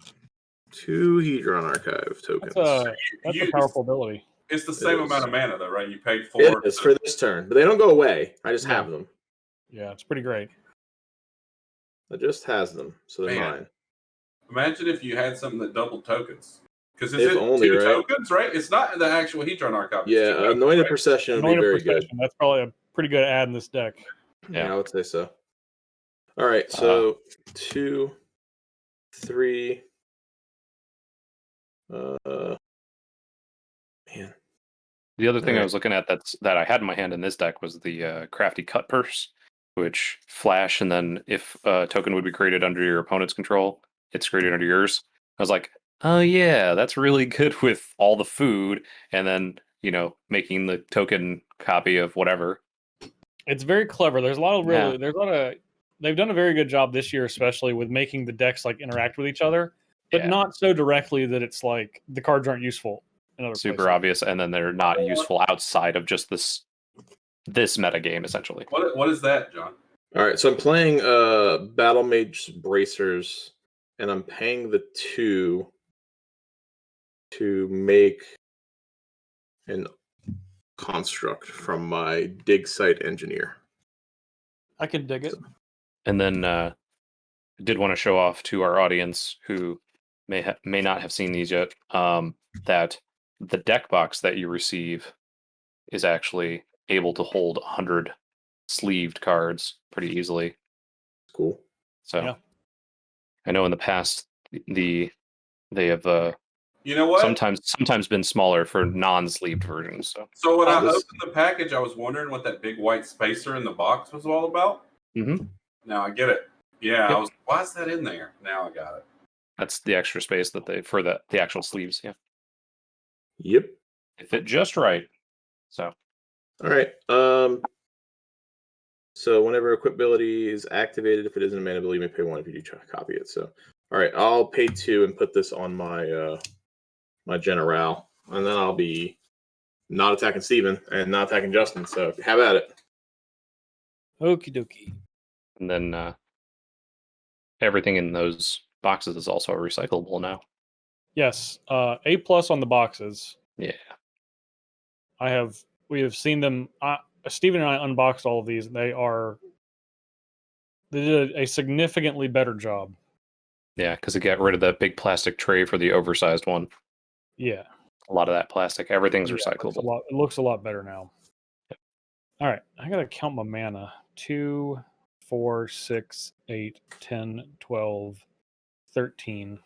2 Hedron Archive tokens. That's a powerful ability. It's the same amount of mana, though, right? You paid 4. It is for this turn, but they don't go away. I just have them. Yeah, it's pretty great. It just has them, so they're mine. Imagine if you had something that doubled tokens. Because it's only, 2 right? tokens, right? It's not the actual Hedron Archive. Yeah, Anointed Procession would be very good. That's probably a pretty good ad in this deck. Yeah, I would say so. All right, so 2, 3. Man. The other thing I was looking at that I had in my hand in this deck was the Crafty Cut Purse, which flash, and then if a token would be created under your opponent's control, it's created under yours. I was like, oh yeah, that's really good with all the food, and then, making the token copy of whatever. It's very clever. There's a lot of they've done a very good job this year, especially with making the decks like interact with each other, but not so directly that it's like the cards aren't useful. Super obvious, and then they're not useful outside of just this meta game, essentially. What is that, John? All right, so I'm playing Battle Mage Bracers, and I'm paying the 2 to make an construct from my Dig Site Engineer. I can dig it. And then I did want to show off to our audience who may not have seen these yet, that the deck box that you receive is actually able to hold 100 sleeved cards pretty easily. Cool. So I know in the past they have sometimes been smaller for non-sleeved versions. So when I opened the package, I was wondering what that big white spacer in the box was all about. Mm-hmm. Now I get it. Yeah, I was. Why is that in there? Now I got it. That's the extra space that for the actual sleeves. Yeah. Yep. It fit just right. So. All right. So whenever equipability is activated, if it isn't a mana ability, you may pay 1 if you do try to copy it. So, all right, I'll pay 2 and put this on my my General, and then I'll be not attacking Steven and not attacking Justin. So have at it. Okie dokie. And then everything in those boxes is also recyclable now. Yes, A+ on the boxes. Yeah. We have seen them. Steven and I unboxed all of these. They did a significantly better job. Yeah, because it got rid of that big plastic tray for the oversized one. Yeah. A lot of that plastic. Everything's recyclable. It looks a lot better now. Yep. All right. I got to count my mana. 2, 4, 6, 8, 10, 12, 13.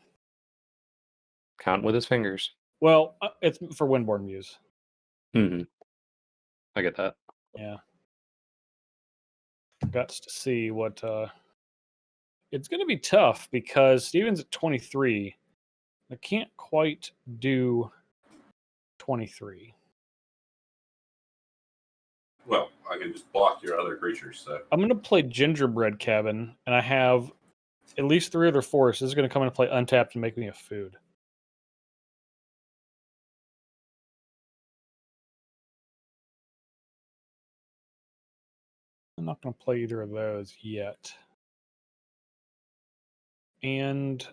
Count with his fingers. Well, it's for Windborn Muse. Mm-hmm. I get that. Yeah. Got to see what... It's going to be tough because Steven's at 23. I can't quite do 23. Well, I can just block your other creatures. So I'm going to play Gingerbread Cabin, and I have at least 3 other forests. This is going to come into play untapped and make me a food. I'm not going to play either of those yet. And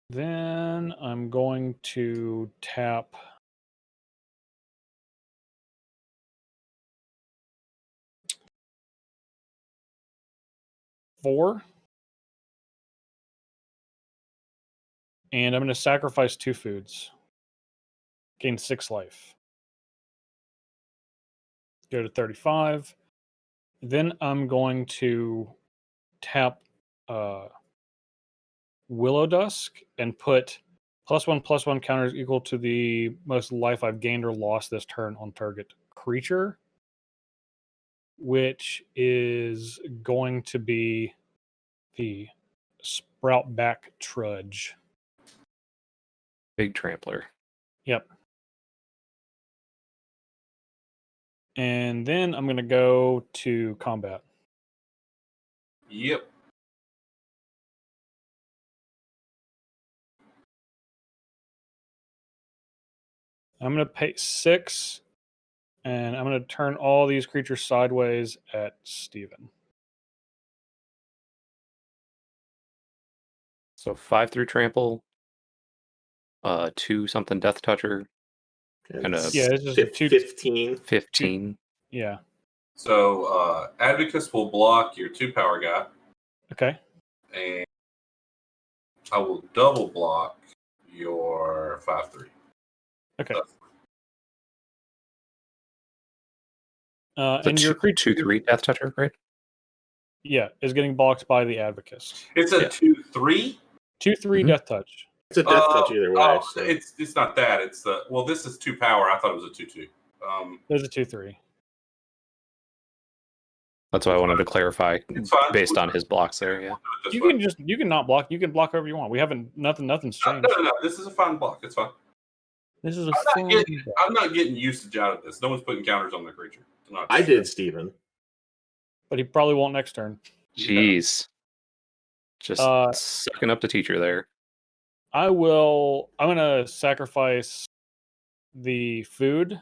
then I'm going to tap four. And I'm going to sacrifice 2 foods. Gain 6 life. Go to 35. Then I'm going to tap Willow Dusk and put +1/+1 counters equal to the most life I've gained or lost this turn on target creature, which is going to be the Sproutback Trudge. Big trampler. Yep. And then I'm going to go to combat. Yep. I'm going to pay 6, and I'm going to turn all these creatures sideways at Steven. So 5 through trample, 2 something death toucher, and a Yeah, it's just a 15. 15. Yeah. So Advocus will block your 2 power guy, Okay. and I will double block your 5/3. Okay. That's And your creature 2/3 death toucher, right? Yeah, is getting blocked by the Advocus. It's a Yeah. 2/3. 2/3 Mhm. death touch. It's a death touch either way. So. It's not that. It's the this is 2 power. I thought it was a 2/2. There's a 2/3. That's why I wanted to clarify It's fine. based on his blocks there. Yeah. You can not block. You can block whoever you want. We haven't nothing's changed. No. This is a fine block. It's fine. This is a I'm not getting usage out of this. No one's putting counters on the creature. I did, Steven. But he probably won't next turn. Jeez. Just sucking up the teacher there. I'm gonna sacrifice the food.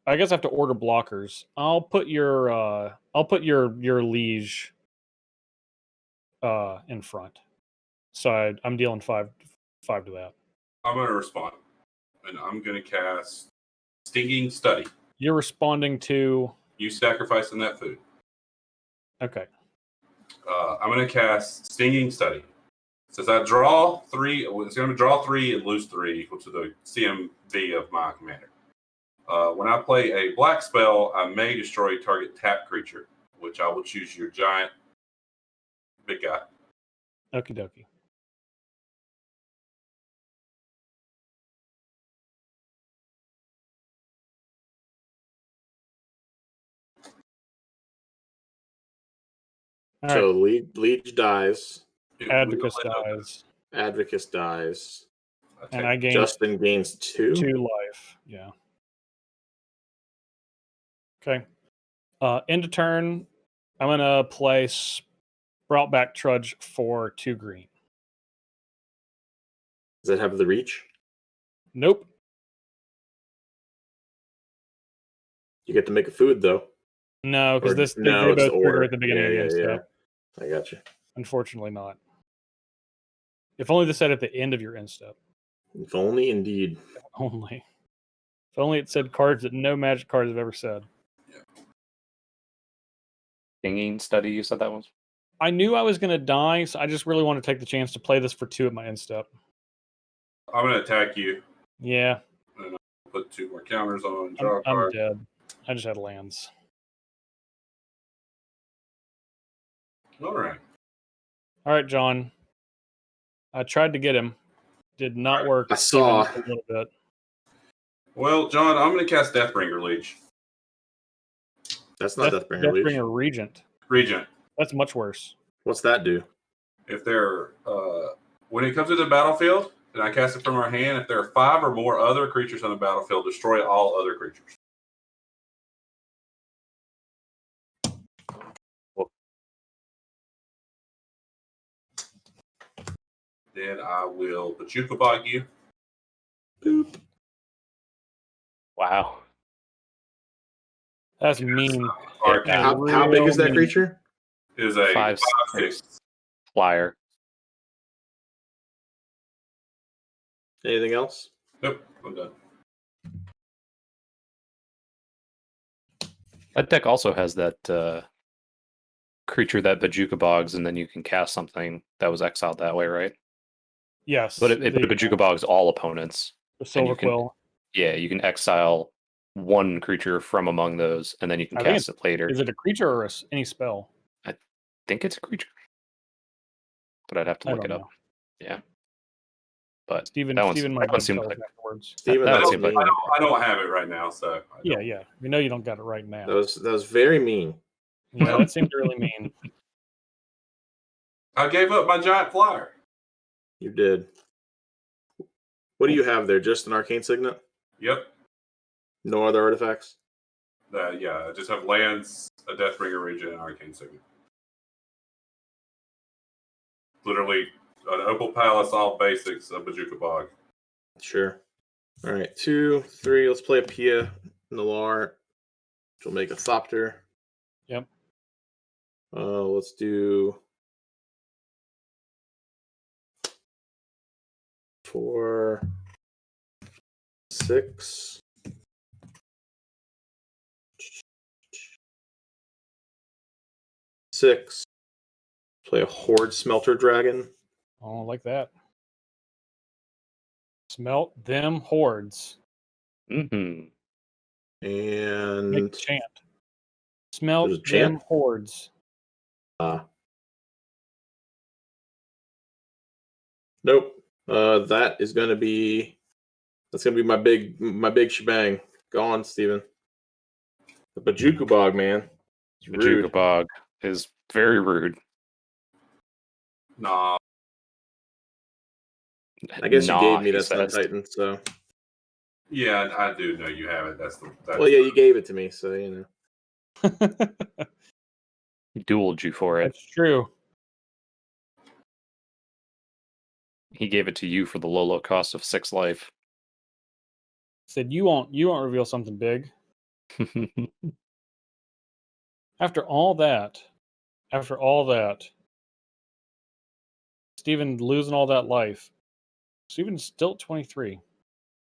I guess I have to order blockers. I'll put your liege in front. So I'm dealing 5 to that. I'm going to respond, and I'm going to cast Stinging Study. You're responding to You sacrificing that food. Okay. I'm going to cast Stinging Study. It says I draw 3. It's going to draw 3 and lose 3 equal to the CMV of my commander. When I play a black spell, I may destroy target tap creature, which I will choose your giant big guy. Okie dokie. All So right. Liege dies. Advocus dies. Advocus dies. And I gain Justin gains 2 life. Yeah. Okay. End of turn, I'm gonna play Sproutback Trudge for 2 green. Does that have the reach? Nope. You get to make a food though. No, because they it's both the trigger order. at the beginning of the end step. I got you. Unfortunately not. If only this said at the end of your end step. If only, indeed. If only it said cards that no Magic cards have ever said. Stinging Study, you said that was? I knew I was going to die, so I just really want to take the chance to play this for 2 at my end step. I'm going to attack you. Yeah. And I'll put 2 more counters on. Draw a I'm card. dead. I just had lands. All right. All right, John. I tried to get him. Did not work. I saw. A little bit. Well, John, I'm going to cast Deathbringer Leech. That's not Deathbringer Leech. Deathbringer Regent. Regent. That's much worse. What's that do? If they're when it comes to the battlefield, and I cast it from our hand, if there are 5 or more other creatures on the battlefield, destroy all other creatures. Then I will Pachuca Bog you. Boop. Wow. That's mean. How big is that creature? Is a 5/6 flyer. Anything else? Nope, I'm done. That deck also has that creature that Bajuka bogs, and then you can cast something that was exiled that way, right? Yes. But it Bajuka bogs all opponents. The Silver Quill. Yeah, you can exile one creature from among those, and then you can cast it later. Is it a creature or any spell? I think it's a creature, but I'd have to look it up. Know. Yeah, but Steven might that seemed like afterwards. Steven, I don't have it right now, so yeah. We know you don't got it right now. That was very mean. Yeah, that seemed really mean. I gave up my giant flyer. You did. What do you have there? Just an arcane signet? Yep. No other artifacts? Yeah, I just have lands, a Deathbringer region, and arcane signet. Literally, an Opal Palace, all basics, a Bajuka Bog. Sure. All right, 2, 3. Let's play a Pia Nalar, which will make a Thopter. Yep. Let's do 4, 6. Play a Horde Smelter Dragon. Oh, like that. Smelt them hordes. Mm-hmm. And Make a chant. Smelt them chant? hordes. Nope. That's gonna be my big shebang. Go on, Steven. The Bajuka Bog, man. It's rude. Bajuka bog is very rude. Nah. I guess you gave me he that Sun says. Titan, so. Yeah, I do know you have it. Well, yeah, you gave it to me, so you know. He dueled you for it. That's true. He gave it to you for the low cost of 6 life. Said you won't reveal something big. After all that, Steven losing all that life. Steven's still at 23.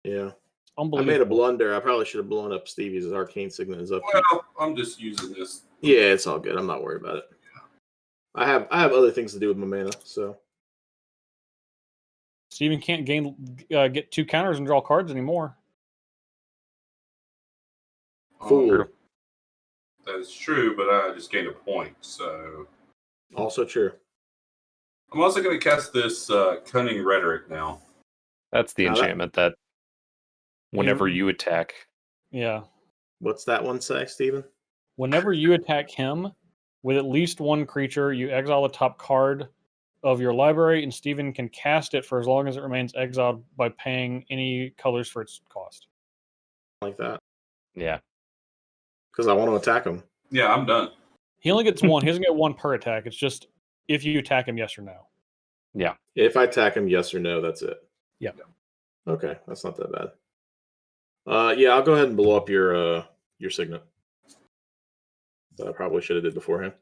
Yeah. Unbelievable. I made a blunder. I probably should have blown up Stevie's arcane signet is up. Well, I'm just using this. Yeah, it's all good. I'm not worried about it. I have other things to do with my mana, so. Steven can't get 2 counters and draw cards anymore. Fool. That is true, but I just gained a point, so. Also true. I'm also going to cast this Cunning Rhetoric now. That's the enchantment that whenever you attack. Yeah. What's that one say, Steven? Whenever you attack him with at least one creature, you exile the top card of your library, and Steven can cast it for as long as it remains exiled by paying any colors for its cost. Like that. Yeah. Because I want to attack him. Yeah, I'm done. He only gets one. He doesn't get one per attack. It's just if you attack him, yes or no. Yeah. If I attack him, yes or no, that's it. Yeah. Okay, that's not that bad. Yeah, I'll go ahead and blow up your signet. That I probably should have did beforehand.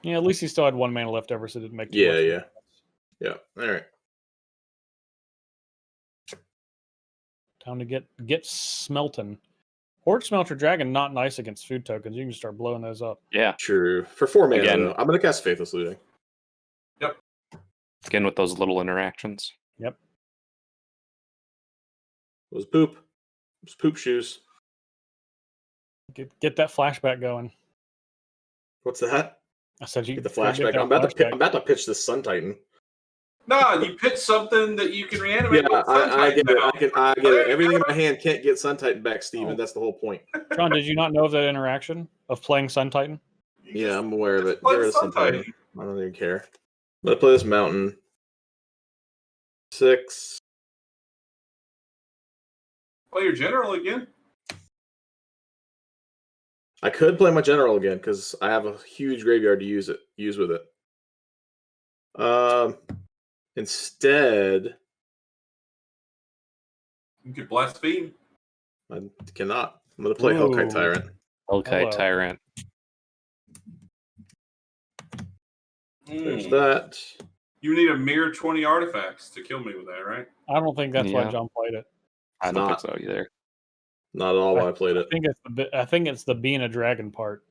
Yeah, at least he still had 1 mana left over, so it didn't make too Yeah, much yeah. All right. Time to get smelting. Horde Smelter Dragon, not nice against food tokens. You can just start blowing those up. Yeah. True. For 4 mana, Again. though, I'm going to cast Faithless Looting. Yep. Again with those little interactions. Yep. It was poop. It was poop shoes. Get that flashback going. What's that? I said you Get the gotta flashback. that I'm about to pitch this Sun Titan. No, you pitch something that you can reanimate. Yeah, with Sun I get Titan it. now. I get it. Everything in my hand can't get Sun Titan back, Steven. Oh. That's the whole point. John, did you not know of that interaction of playing Sun Titan? Yeah, I'm aware of it. Play There is Sun Sun Titan. I don't even care. I'm going to play this Mountain. 6. Play your general again. I could play my General again because I have a huge graveyard to use with it. Instead, You could blaspheme. I cannot. I'm going to play Hellkite Tyrant. Okay, Hello. Tyrant. There's that. You need a mere 20 artifacts to kill me with that, right? I don't think that's why Yeah. John played it. I don't think so either. Not at all why I played it. I think it's the being a dragon part.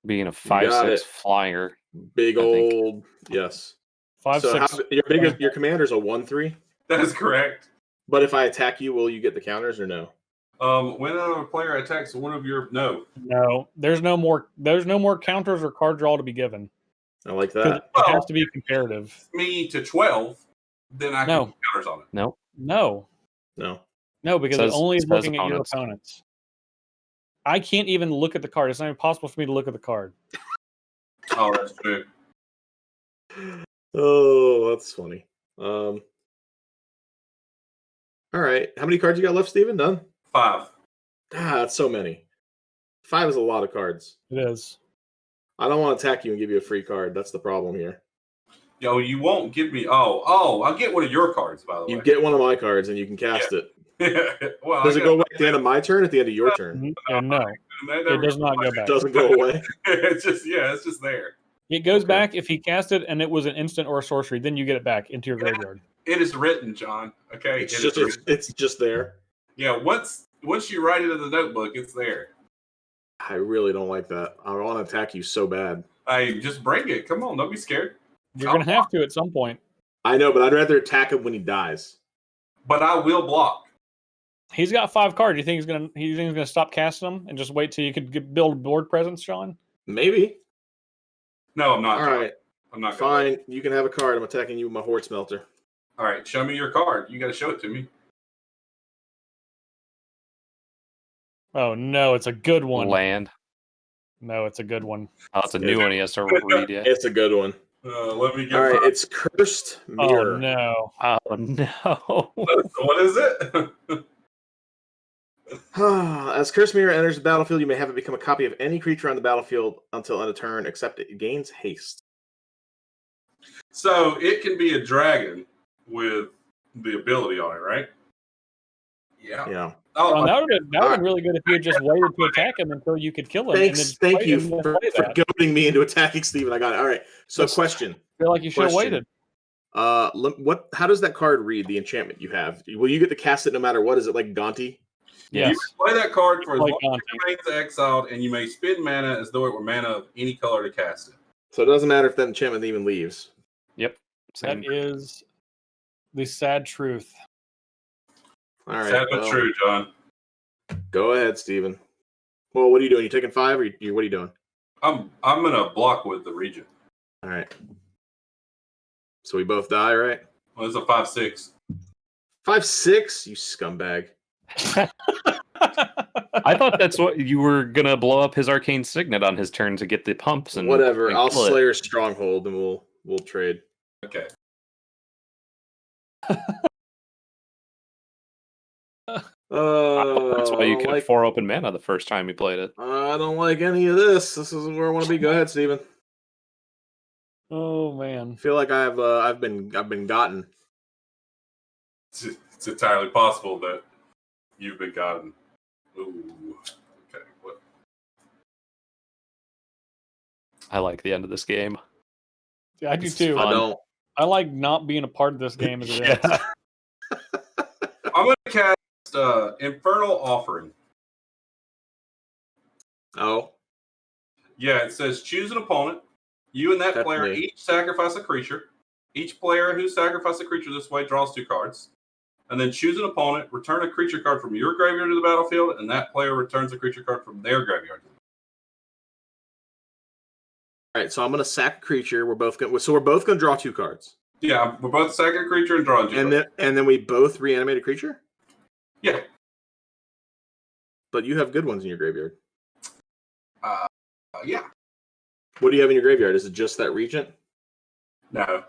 Being a got 5/6 it. flyer. Big I think. old yes. 5/6. So your commander's a 1/3. That is correct. But if I attack you, will you get the counters or no? When a player attacks one of your no, there's no more counters or card draw to be given. I like 'Cause that. it has to be comparative. me to 12, then I can put counters on it. Nope. No, because it only is looking at your opponents. I can't even look at the card. It's not even possible for me to look at the card. Oh, that's true. Oh, that's funny. All right. How many cards you got left, Steven? Done? 5. That's so many. 5 is a lot of cards. It is. I don't want to attack you and give you a free card. That's the problem here. Yo, you won't give me. Oh, I'll get one of your cards, by the way. You get one of my cards and you can cast it. Well, Does it go away at the end of my turn or at the end of your turn? No, it does not go back. It doesn't go away. it's just there. It goes back if he cast it and it was an instant or a sorcery. Then you get it back into your graveyard. It is written, John. Okay, It's just there. Yeah, once you write it in the notebook, it's there. I really don't like that. I want to attack you so bad. Hey, just bring it. Come on, don't be scared. You're gonna have to at some point. I know, but I'd rather attack him when he dies. But I will block. He's got 5 cards. You think he's gonna stop casting them and just wait till you could build board presence, John? Maybe. No, I'm not. All right. I'm not. Fine. You can have a card. I'm attacking you with my Horde Smelter. All right, show me your card. You got to show it to me. Oh no, it's a good one. Land. No, it's a good one. Oh, it's a new one he has to read yet. It's a good one. Let me get. All right, it's Cursed Mirror. Oh no. Oh no. What is it? As Cursed Mirror enters the battlefield, you may have it become a copy of any creature on the battlefield until end of turn, except it gains haste. So it can be a dragon with the ability on it, right? Yeah. Yeah. Well, that would have been really good if you had just waited to attack him until you could kill him. Thank you for goading me into attacking Steven. I got it. All right. So, question. I feel like you should have waited. How does that card read? The enchantment you have. Will you get to cast it no matter what? Is it like Gonti? Yes. You play that card for as long as it remains exiled, and you may spend mana as though it were mana of any color to cast it. So it doesn't matter if that enchantment even leaves. Yep. That is the sad truth. All right. Sad but true, John. Go ahead, Steven. Well, what are you doing? You taking 5 or what are you doing? I'm gonna block with the Regent. All right. So we both die, right? Well, it's a 5/6. 5/6, you scumbag. I thought that's what you were gonna blow up his arcane signet on his turn to get the pumps and whatever. and I'll kill it. Slayer Stronghold and we'll trade. Okay. That's why you could 4 open mana the first time you played it. I don't like any of this. This isn't where I want to be. Go ahead, Steven. Oh man. I feel like I've been gotten. It's entirely possible that you've been gotten. Ooh. Okay. What? I like the end of this game. Yeah, I do It's too. fun. I don't. I like not being a part of this game as it is. I'm gonna cast Infernal Offering. Oh. Yeah, it says choose an opponent. You and that That's player me. each sacrifice a creature. Each player who sacrifices a creature this way draws 2 cards. And then choose an opponent, return a creature card from your graveyard to the battlefield, and that player returns a creature card from their graveyard. All right, so I'm gonna sack a creature. We're both gonna draw 2 cards. Yeah, we're both sacking a creature and drawing 2 cards. And then we both reanimate a creature? Yeah. But you have good ones in your graveyard. Yeah. What do you have in your graveyard? Is it just that Regent? No.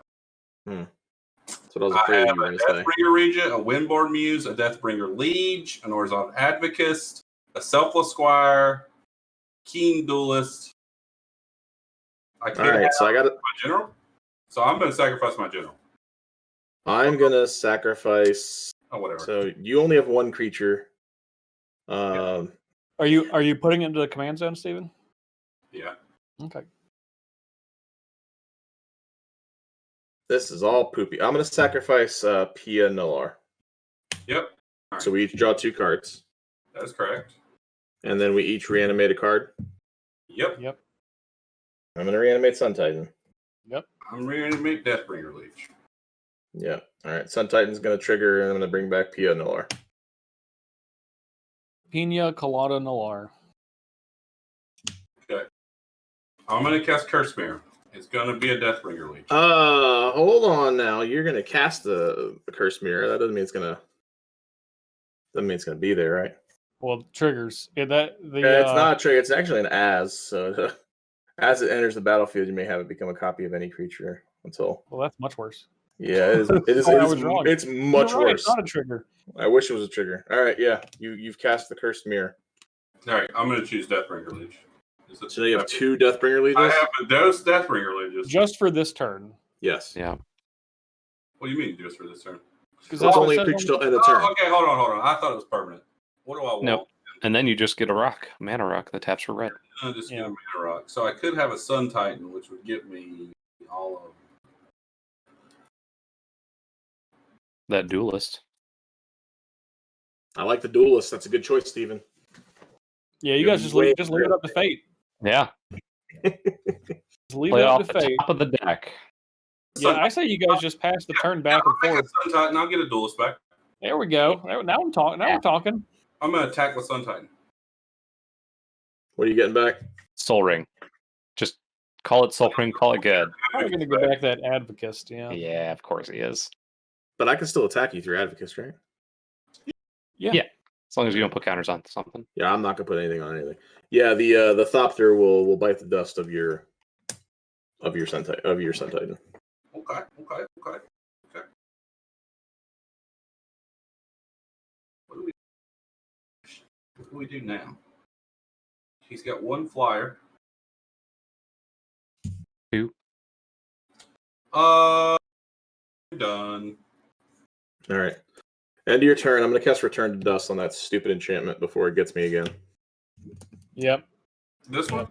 That's what I was afraid you were I going have to a say. Deathbringer Regent, a Windborn Muse, a Deathbringer Liege, an Horizontal Advocist, a Selfless Squire, Keen Duelist. I All can't right, have so I got it. my general. So I'm going to sacrifice my general. I'm gonna sacrifice. Oh, whatever. So you only have 1 creature. Oh, Are you putting it into the command zone, Steven? Yeah. Okay. This is all poopy. I'm going to sacrifice Pia Nolar. Yep. So we each draw 2 cards. That is correct. And then we each reanimate a card. Yep. Yep. I'm going to reanimate Sun Titan. Yep. I'm ready to make Deathbringer Leech. Yeah. All right. Sun Titan's going to trigger, and I'm going to bring back Pia Nolar. Pina Colada Noir. Okay. I'm going to cast Curse Mirror. It's going to be a Deathbringer Leech. Hold on now. You're going to cast the Curse Mirror. That doesn't mean it's going to... Doesn't mean it's going to be there, right? Well, triggers. Yeah, It's not a trigger. It's actually an as. So as it enters the battlefield, you may have it become a copy of any creature until... Well, that's much worse. Yeah, it is. I was wrong. It's much You're right, worse. It's not a trigger. I wish it was a trigger. All right, yeah. You've cast the Cursed Mirror. All right, I'm going to choose Deathbringer Leech. So you have 2 Deathbringer Legions? I have a dose Deathbringer Legions. Just for this turn. Yes. Yeah. What do you mean just for this turn? Because It's only a creature till end of turn. Okay, hold on. I thought it was permanent. What do I want? Nope. And then you just get a rock, mana rock that taps for red. I just get a mana rock. So I could have a Sun Titan, which would get me all of That duelist. I like the Duelist. That's a good choice, Steven. Yeah, you guys just leave it up to fate. Yeah. Just leave Play it up off to the fate. top of the deck. Yeah, I say you guys just pass the turn back and I'll forth. take a Sun Titan. I'll get a Duelist back. There we go. Now I'm talking. Now we're talking. I'm going to attack with Sun Titan. What are you getting back? Soul Ring. Just call it Soul Ring, call it good. I'm going to go back that Advocist. Yeah. Yeah, of course he is. But I can still attack you through Advocus, right? Yeah. Yeah. As long as you don't put counters on something. Yeah, I'm not gonna put anything on anything. Yeah, the Thopter will bite the dust of your Sun Titan. Okay. What do we do now? He's got 1 flyer. 2. Done. All right. End of your turn. I'm gonna cast Return to Dust on that stupid enchantment before it gets me again. Yep. This one?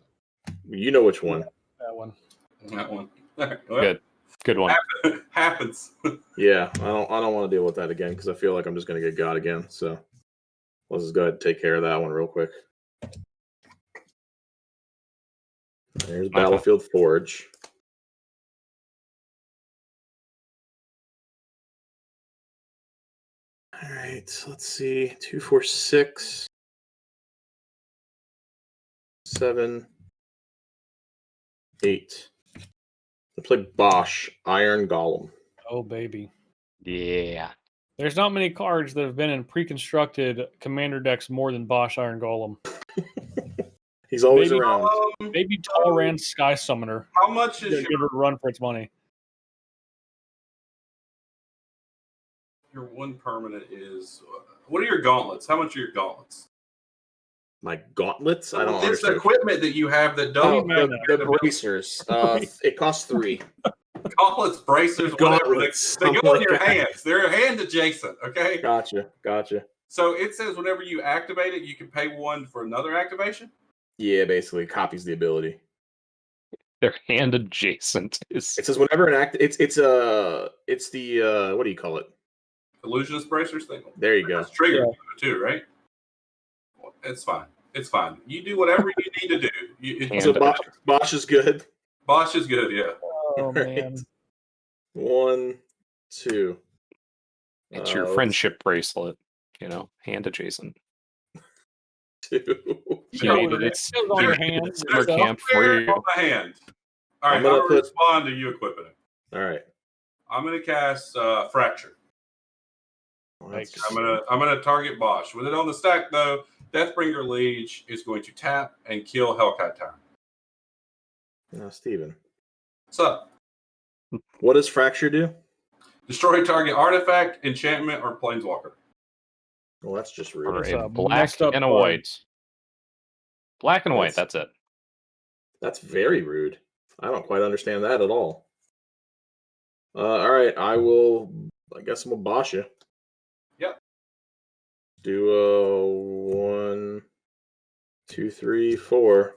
You know which one. That one. That one. Well, good one. Happens. Yeah, I don't want to deal with that again because I feel like I'm just gonna get got again. So let's just go ahead and take care of that one real quick. There's Battlefield Forge. All right, let's see. 2, 4, 6, 7, 8. I play Bosch, Iron Golem. Oh, baby. Yeah. There's not many cards that have been in pre-constructed commander decks more than Bosch Iron Golem. He's always around. Maybe Tolerant Sky Summoner. How much is Give it a run for its money. your 1 permanent is? What are your gauntlets? How much are your gauntlets? My gauntlets? I don't It's understand. equipment that you have that Oh, don't. the bracers. It costs 3. Gauntlets, bracers, whatever. Gauntlets. They go in your that. hands. They're hand adjacent. Okay. Gotcha. So it says whenever you activate it, you can pay 1 for another activation. Yeah, basically copies the ability. They're hand adjacent. It says whenever an act, it's the what do you call it? Illusionist bracers thing. There you go. It's triggered too, right? Well, it's fine. It's fine. You do whatever you need to do. So Bosch is good. Bosch is good, yeah. Oh, man. 1, 2. It's your friendship bracelet, hand adjacent. 2. You needed it. Still on your hands. Summer camp for you. On my hand. All right, I'm gonna I'll respond to you equipping it. All right. I'm going to cast Fracture. Nice. I'm gonna target Bosch. With it on the stack, though, Deathbringer Liege is going to tap and kill Hellkite Tower. Now, Steven. What's up? What does Fracture do? Destroy target artifact, enchantment, or planeswalker. Well, that's just Or rude. It's a a black messed up and a card. white. Black and white, that's it. That's very rude. I don't quite understand that at all. All right, I guess I'm gonna boss you. Yep. Do 1, 2, 3, 4.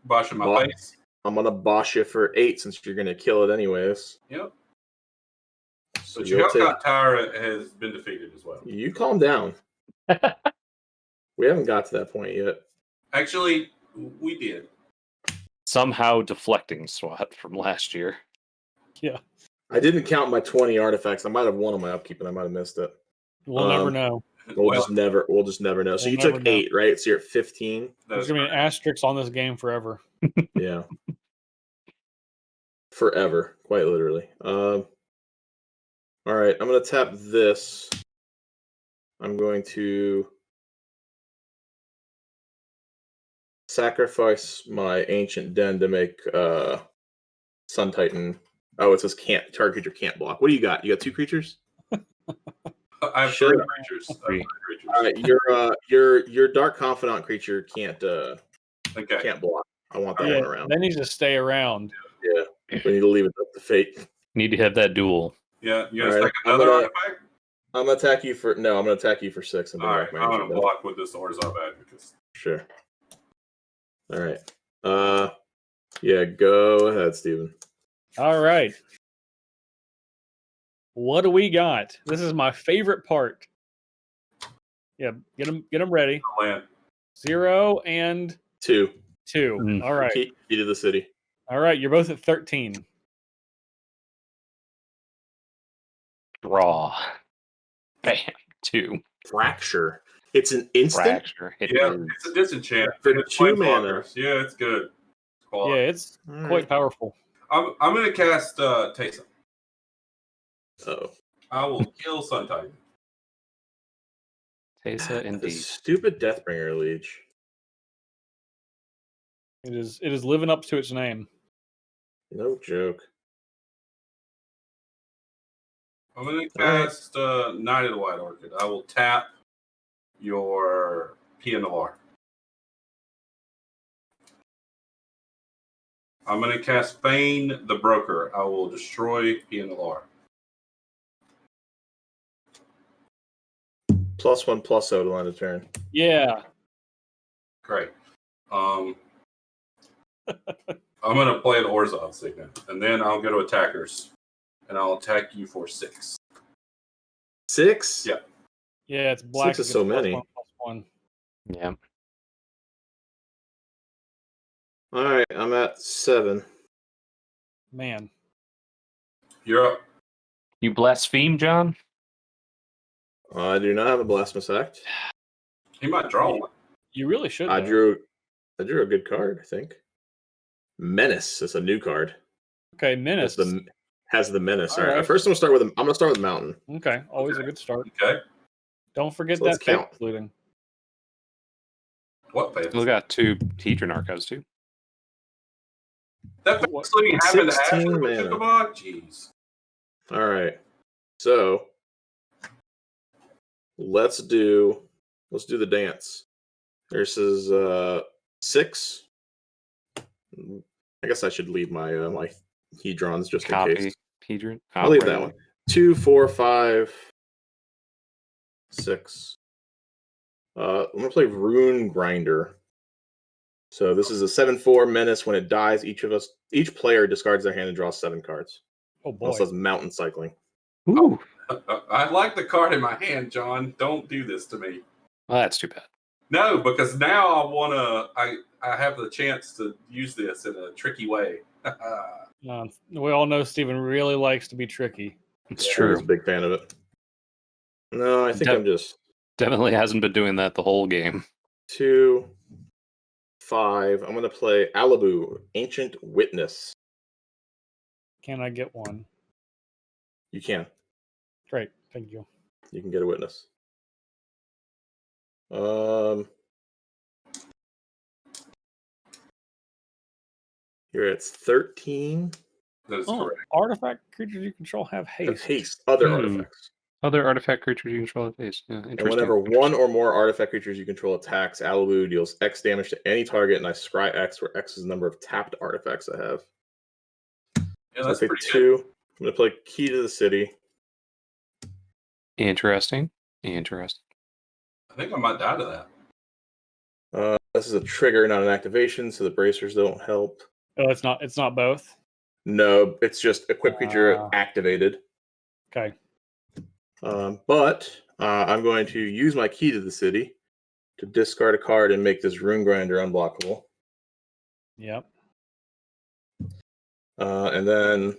Bosh in my Bosh. face. I'm gonna bosh you for 8 since you're gonna kill it anyways. Yep. So But your Hellcat Tower has been defeated as well. You calm down. We haven't got to that point yet. Actually, we did. Somehow deflecting SWAT from last year. Yeah. I didn't count my 20 artifacts. I might have one on my upkeep and I might have missed it. We'll never know. We'll just never know. So We'll you never took know. 8, right? So you're at 15. There's going to be an asterisk on this game forever. Yeah. Forever, quite literally. All right, I'm going to tap this. I'm going to sacrifice my Ancient Den to make Sun Titan. Oh, it says target creature can't block. What do you got? You got 2 creatures? I have Sure. 3 creatures. All right, your Dark Confidant creature can't block. I want that one around. That needs to stay around. Yeah, we need to leave it up to fate. Need to have that duel. Yeah, you gonna All take another artifact? I'm gonna attack you for 6 and All right, I'm gonna block with this Orzhov Advocates. Sure. All right. Yeah, go ahead, Steven. All right. What do we got? This is my favorite part. Yeah, get them ready. Land. 0 and 2. 2. All right. Key to the city. All right, you're both at 13. Draw. Bam. 2. Fracture. It's an instant. Fracture. It's a disenchant. For It's 2 mana. Yeah, it's good. Yeah, it's quite powerful. I'm gonna cast Taysom. Oh. I will kill Sun Titan. Teysa, The indeed. stupid Deathbringer Liege. It is living up to its name. No joke. I'm gonna cast Knight of the White Orchid. I will tap your Pia Noir. I'm gonna cast Feign the Broker. I will destroy Pia Noir. +1/+0 to line of turn. Yeah. Great. I'm gonna play an Orzhov Signet, and then I'll go to attackers, and I'll attack you for 6. 6? Yeah. Yeah, it's black. 6 is so many. +1/+1. Yeah. All right, I'm at 7. Man. You're up. You blaspheme, John? I do not have a Blasphemous Act. He might draw one. You really should. I though. drew a good card, I think. Menace is a new card. Okay, Menace. Has the Menace. All All right. right. First, I'm gonna start with Mountain. Okay, always a good start. Okay. Don't forget So let's that fate count. looting. What phase? Still got 2 Hedron Archives, too. That phase looting happened 16 after we mana. took a block? Jeez. All right. So let's do the dance. Versus 6. I guess I should leave my my Hedrons just in Copy case. Hedron. I'll leave that one. 2, 4, 5, 6. I'm gonna play Rune Grinder. So this is a 7/4 menace. When it dies, each player discards their hand and draws 7 cards. Oh boy. Also has mountain cycling. Ooh. I like the card in my hand, John. Don't do this to me. Well, that's too bad. No, because now I have the chance to use this in a tricky way. We all know Steven really likes to be tricky. It's I'm true. a big fan of it. No, I think I'm just Definitely hasn't been doing that the whole game. 2, 5. I'm gonna play Alibu, Ancient Witness. Can I get one? You can. Great, thank you. You can get a witness. You're at 13. That is Oh, correct. artifact creatures you control have Have haste. haste. Other Hmm. artifacts. Other artifact creatures you control at base. Yeah, And interesting. whenever one or more artifact creatures you control attacks, Alibu deals X damage to any target, and I scry X, where X is the number of tapped artifacts I have. Yeah, So that's I pick pretty 2. I'm going to play Key to the City. Interesting. Interesting. good. I think I might die to that. This is a trigger, not an activation, so the bracers don't help. Oh, it's not. It's not both. No, it's just equip creature activated. Okay. But I'm going to use my key to the city to discard a card and make this Rune Grinder unblockable. Yep. And then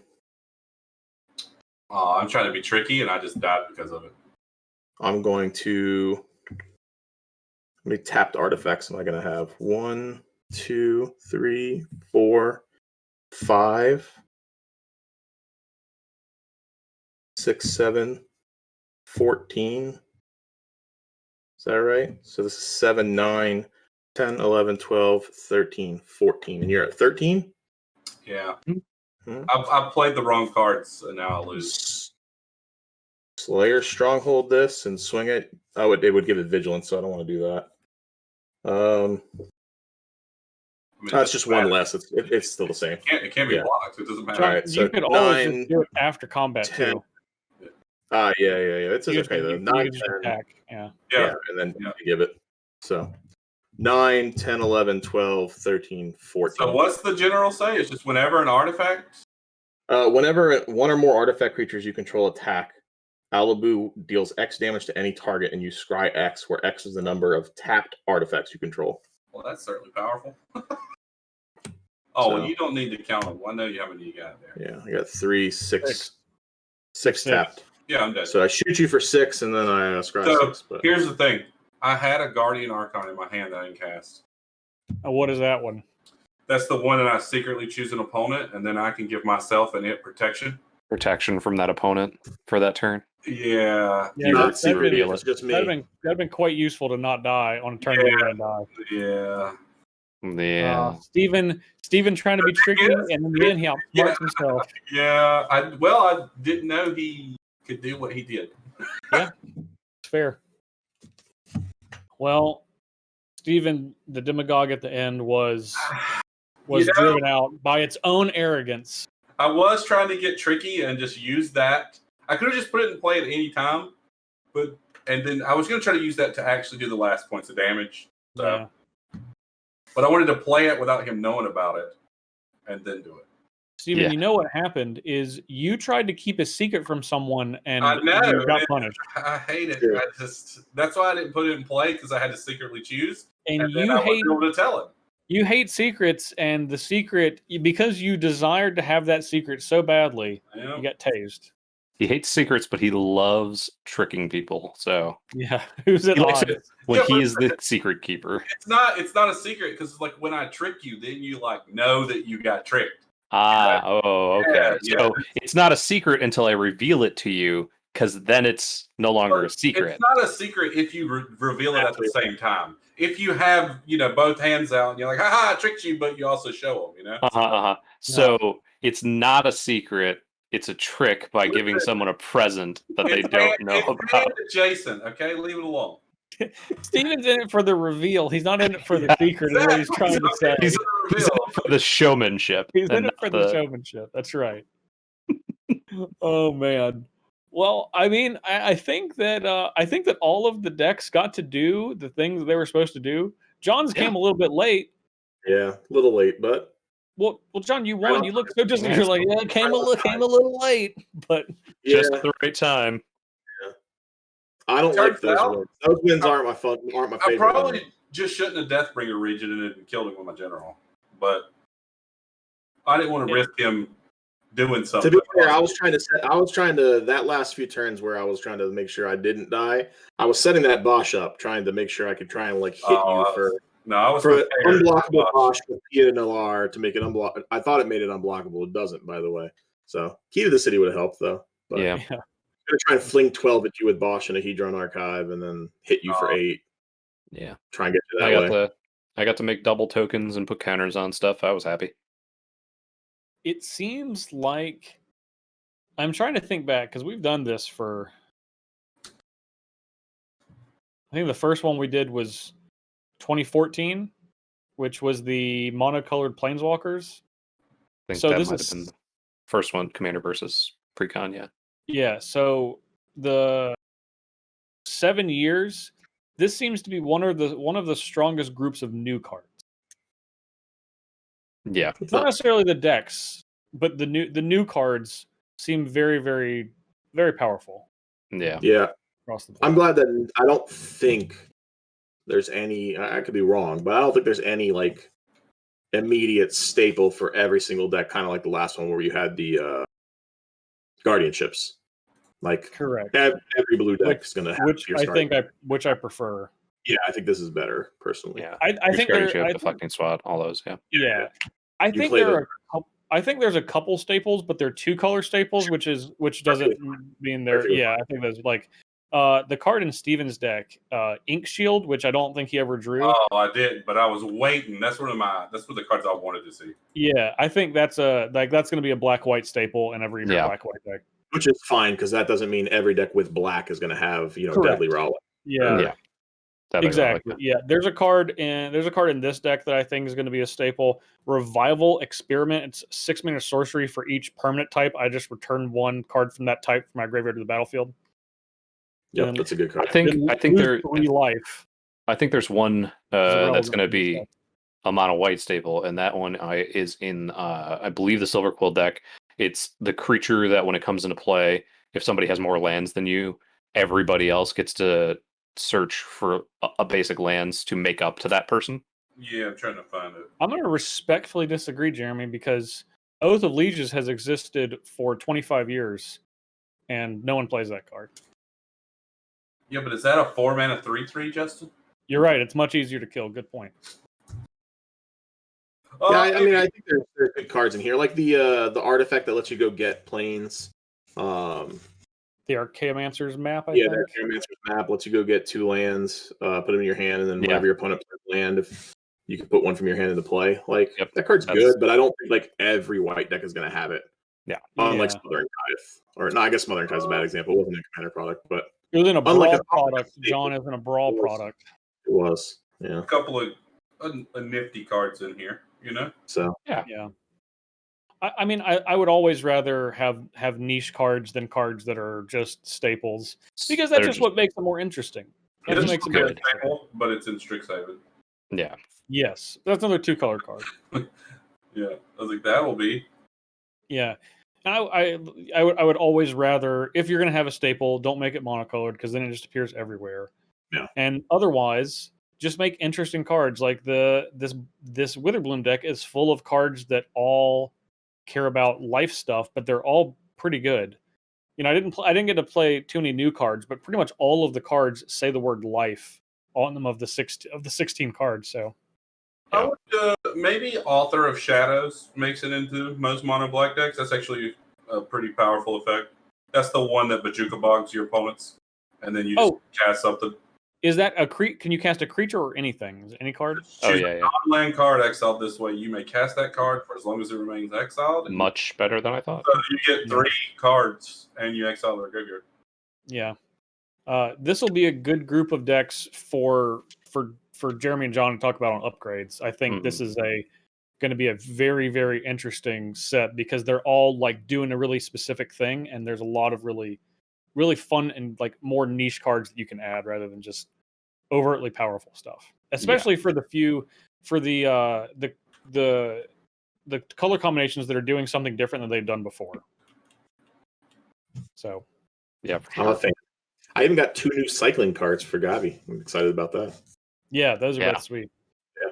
I'm trying to be tricky, and I just died because of it. I'm going to... How many tapped artifacts am I going to have? 1, 2, 3, 4, 5, 6, 7, 14. Is that right? So this is 7, 9, 10, 11, 12, 13, 14. And you're at 13? Yeah. Mm-hmm. I've played the wrong cards, and now I lose. Slayer Stronghold this and swing it. It would give it vigilance, so I don't want to do that. It's just one less. It's still the same. It can't be blocked. It doesn't matter. All right, so you could always just do it after combat 10. too. Yeah. It's okay though. 9, 10, attack. Yeah, and then you give it. So 9, 10, 11, 12, 13, 14. So what's the general say? It's just whenever an artifact? Whenever one or more artifact creatures you control attack, Alibu deals X damage to any target and you scry X, where X is the number of tapped artifacts you control. Well, that's certainly powerful. So, you don't need to count them. I know how many you got there. Yeah, I got 3, 6 tapped. Yeah, I'm dead. So I shoot you for 6, and then I scry 6. But here's the thing. I had a Guardian Archon in my hand that I didn't cast. What is that one? That's the one that I secretly choose an opponent, and then I can give myself and it protection. Protection from that opponent for that turn. Yeah. That'd been quite useful to not die on a turn where you're going to die. Yeah. Steven trying to be tricky, and in the end he outsmarts himself. Yeah. I didn't know he could do what he did. Yeah, it's fair. Well, Steven, the demagogue at the end, was driven out by its own arrogance. I was trying to get tricky and just use that. I could have just put it in play at any time, and then I was going to try to use that to actually do the last points of damage. So. Yeah. But I wanted to play it without him knowing about it, and then do it. Steven, you know what happened is you tried to keep a secret from someone, and you got punished. I hate it. Yeah. That's why I didn't put it in play, because I had to secretly choose, and then I wasn't able to tell him. You hate secrets, and the secret, because you desired to have that secret so badly, you got tased. He hates secrets, but he loves tricking people. So yeah, who's it when he is the secret keeper? It's not a secret, because like when I trick you, then you like know that you got tricked. Okay. So it's not a secret until I reveal it to you, because then it's no longer a secret. It's not a secret if you reveal it at the same time. If you have, both hands out and you're like, haha, I tricked you, but you also show them, So it's not a secret. It's a trick by giving someone a present that they don't know about. Jason, okay? Leave it alone. Steven's in it for the reveal. He's not in it for the secret, is what he's trying to say. He's in it for the showmanship. He's in it for the showmanship. That's right. Oh, man. Well, I mean, I think that all of the decks got to do the things they were supposed to do. John's came a little bit late. Yeah, a little late, but well, John, you won. You look so just you're like, came a little late, but just at the right time. Yeah. I don't like those wins. Those wins aren't my favorite. I probably just shouldn't have Deathbringer region and killed him with my general, but I didn't want to risk him doing something. To be fair, I was trying to that last few turns where I was trying to make sure I didn't die. I was setting that Bosch up, trying to make sure I could try and hit you for unblockable Bosch with Pia and LR to make it unblockable. I thought it made it unblockable. It doesn't, by the way. So Key to the City would have helped though. But yeah. I'm gonna try and fling 12 at you with Bosch and a Hedron Archive, and then hit you for 8. Yeah. Try and get you that way. I got to make double tokens and put counters on stuff. I was happy. It seems like I'm trying to think back because we've done this for. I think the first one we did was 2014, which was the monocolored planeswalkers. I think that might have been the first one, Commander versus Precon, yeah. Yeah, so the 7 years this seems to be one of the strongest groups of new cards. Yeah. It's not necessarily the decks, but the new cards seem very, very, very powerful Yeah. Yeah. across the board. I'm glad that I don't think there's any. I could be wrong, but I don't think there's any like immediate staple for every single deck. Kind of like the last one where you had the guardianships. Like Correct. every blue deck is going to have which I prefer. Yeah, I think this is better personally. Yeah. I think deflecting swat, all those. Yeah. Yeah. I think there's a couple staples, but they're 2-color staples, which doesn't mean they're. Yeah, I think there's like the card in Steven's deck, Ink Shield, which I don't think he ever drew. Oh, I did, but I was waiting. That's one of the cards I wanted to see. Yeah, I think that's going to be a black-white staple in every black-white deck. Which is fine because that doesn't mean every deck with black is going to have Deadly Rowlet. Yeah. Exactly. Like yeah, there's a card in this deck that I think is going to be a staple. Revival Experiment. It's 6-mana sorcery for each permanent type. I just return 1 card from that type from my graveyard to the battlefield. Yep, that's a good card. I think there 3 life. I think there's one that's going to be a mono white staple, and that one is in I believe the Silver Quill deck. It's the creature that when it comes into play, if somebody has more lands than you, everybody else gets to search for a basic lands to make up to that person. Yeah, I'm trying to find it. I'm going to respectfully disagree, Jeremy, because Oath of Lieges has existed for 25 years, and no one plays that card. Yeah, but is that a 4-mana 3/3, Justin? You're right. It's much easier to kill. Good point. Yeah, I mean, I think there's good cards in here, like the artifact that lets you go get planes. The Archaeomancer's map, I think. think. The Archaeomancer's map lets you go get 2 lands, put them in your hand, and then whenever your opponent plays land, if you can put one from your hand into play. Like that card's good, but I don't think like every white deck is going to have it. Yeah, unlike Smothering Tithe, or no, I guess Smothering Tithe is a bad example. It wasn't a Commander product, but it was in a brawl product. John isn't a brawl product. It was, yeah. A couple of nifty cards in here. So yeah. I mean, I would always rather have niche cards than cards that are just staples, because that's just what makes them more interesting. It makes them good, staple, but it's in Strixhaven. Yeah. Yes, that's another 2-color card. Yeah, I was like, that will be. Yeah, I would always rather, if you're going to have a staple, don't make it monocolored, because then it just appears everywhere. Yeah, and otherwise, just make interesting cards. Like this Witherbloom deck is full of cards that all care about life stuff, but they're all pretty good. I didn't get to play too many new cards, but pretty much all of the cards say the word life on them of the 16 cards. So I would maybe Author of Shadows makes it into most mono black decks. That's actually a pretty powerful effect. That's the one that Bajuka bogs your opponents, and then you just cast something. Is that a Can you cast a creature or anything? Is it any card? Choose a non-land card exiled this way. You may cast that card for as long as it remains exiled. Much better than I thought. So you get 3 cards, and you exile their graveyard. Yeah. This will be a good group of decks for Jeremy and John to talk about on upgrades. I think this is going to be a very, very interesting set, because they're all like doing a really specific thing, and there's a lot of really, really fun and like more niche cards that you can add rather than just overtly powerful stuff. Especially for the color combinations that are doing something different than they've done before. So, yeah, I'm a fan. I even got 2 new cycling cards for Gabi. I'm excited about that. Yeah, those are both sweet. Yeah,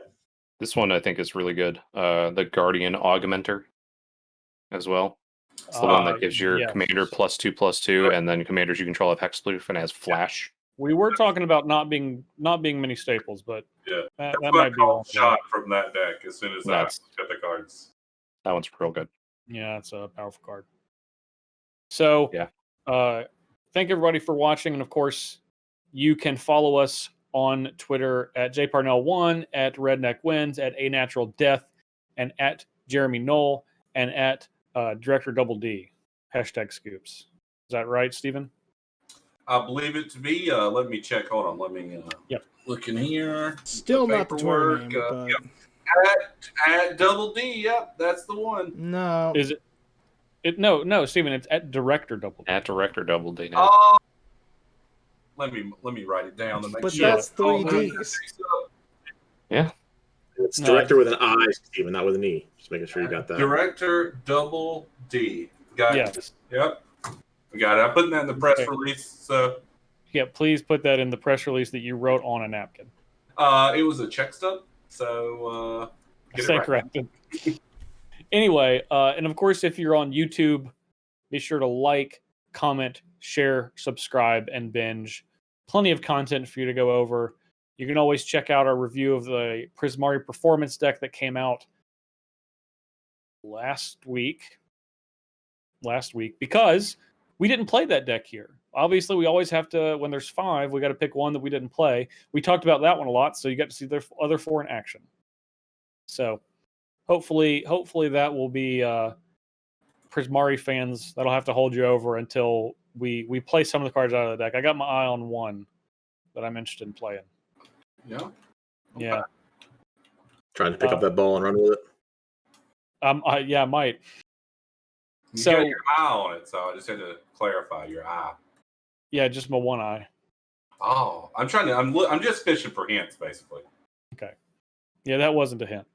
this one I think is really good. The Guardian Augmenter as well. It's the one that gives your commander +2/+2, and then commanders you control have hexproof and has flash. We were talking about not being many staples, but that might be one shot from that deck as soon as I get the cards. That one's real good. Yeah, it's a powerful card. So thank everybody for watching, and of course, you can follow us on Twitter at jparnell1, at RedneckWins, at ANaturalDeath, and at Jeremy Knoll, and at Director Double D. #Scoops. Is that right, Stephen? I believe it to be. Let me check. Hold on. Let me look in here. Still not the Twitter name, but... At Double D. Yep, that's the one. No. Is it? No, Stephen. It's at Director Double D. At Director Double D. Oh, let me write it down to make But sure. that's 3Ds. Yeah. It's No, director with an I, Steven, not with an E. Just making sure you got that. Director double D. Got it. Yes. Yep. We got it. I'm putting that in the press Okay. release. So Yeah, please put that in the press release that you wrote on a napkin. it was a check stub. So get it Stay right. corrected. Anyway, and of course, if you're on YouTube, be sure to like, comment, share, subscribe, and binge. Plenty of content for you to go over. You can always check out our review of the Prismari Performance deck that came out last week, because we didn't play that deck here. Obviously, we always have to, when there's 5, we got to pick one that we didn't play. We talked about that one a lot, so you got to see the other 4 in action. So hopefully that will be Prismari fans. That'll have to hold you over until we play some of the cards out of the deck. I got my eye on one that I'm interested in playing. Yeah. Yeah. Trying to pick up that ball and run with it. Yeah, I might. You So- got your eye on it, so I just had to clarify your eye. Yeah, just my one eye. Oh, I'm just fishing for hints, basically. Okay. Yeah, that wasn't a hint.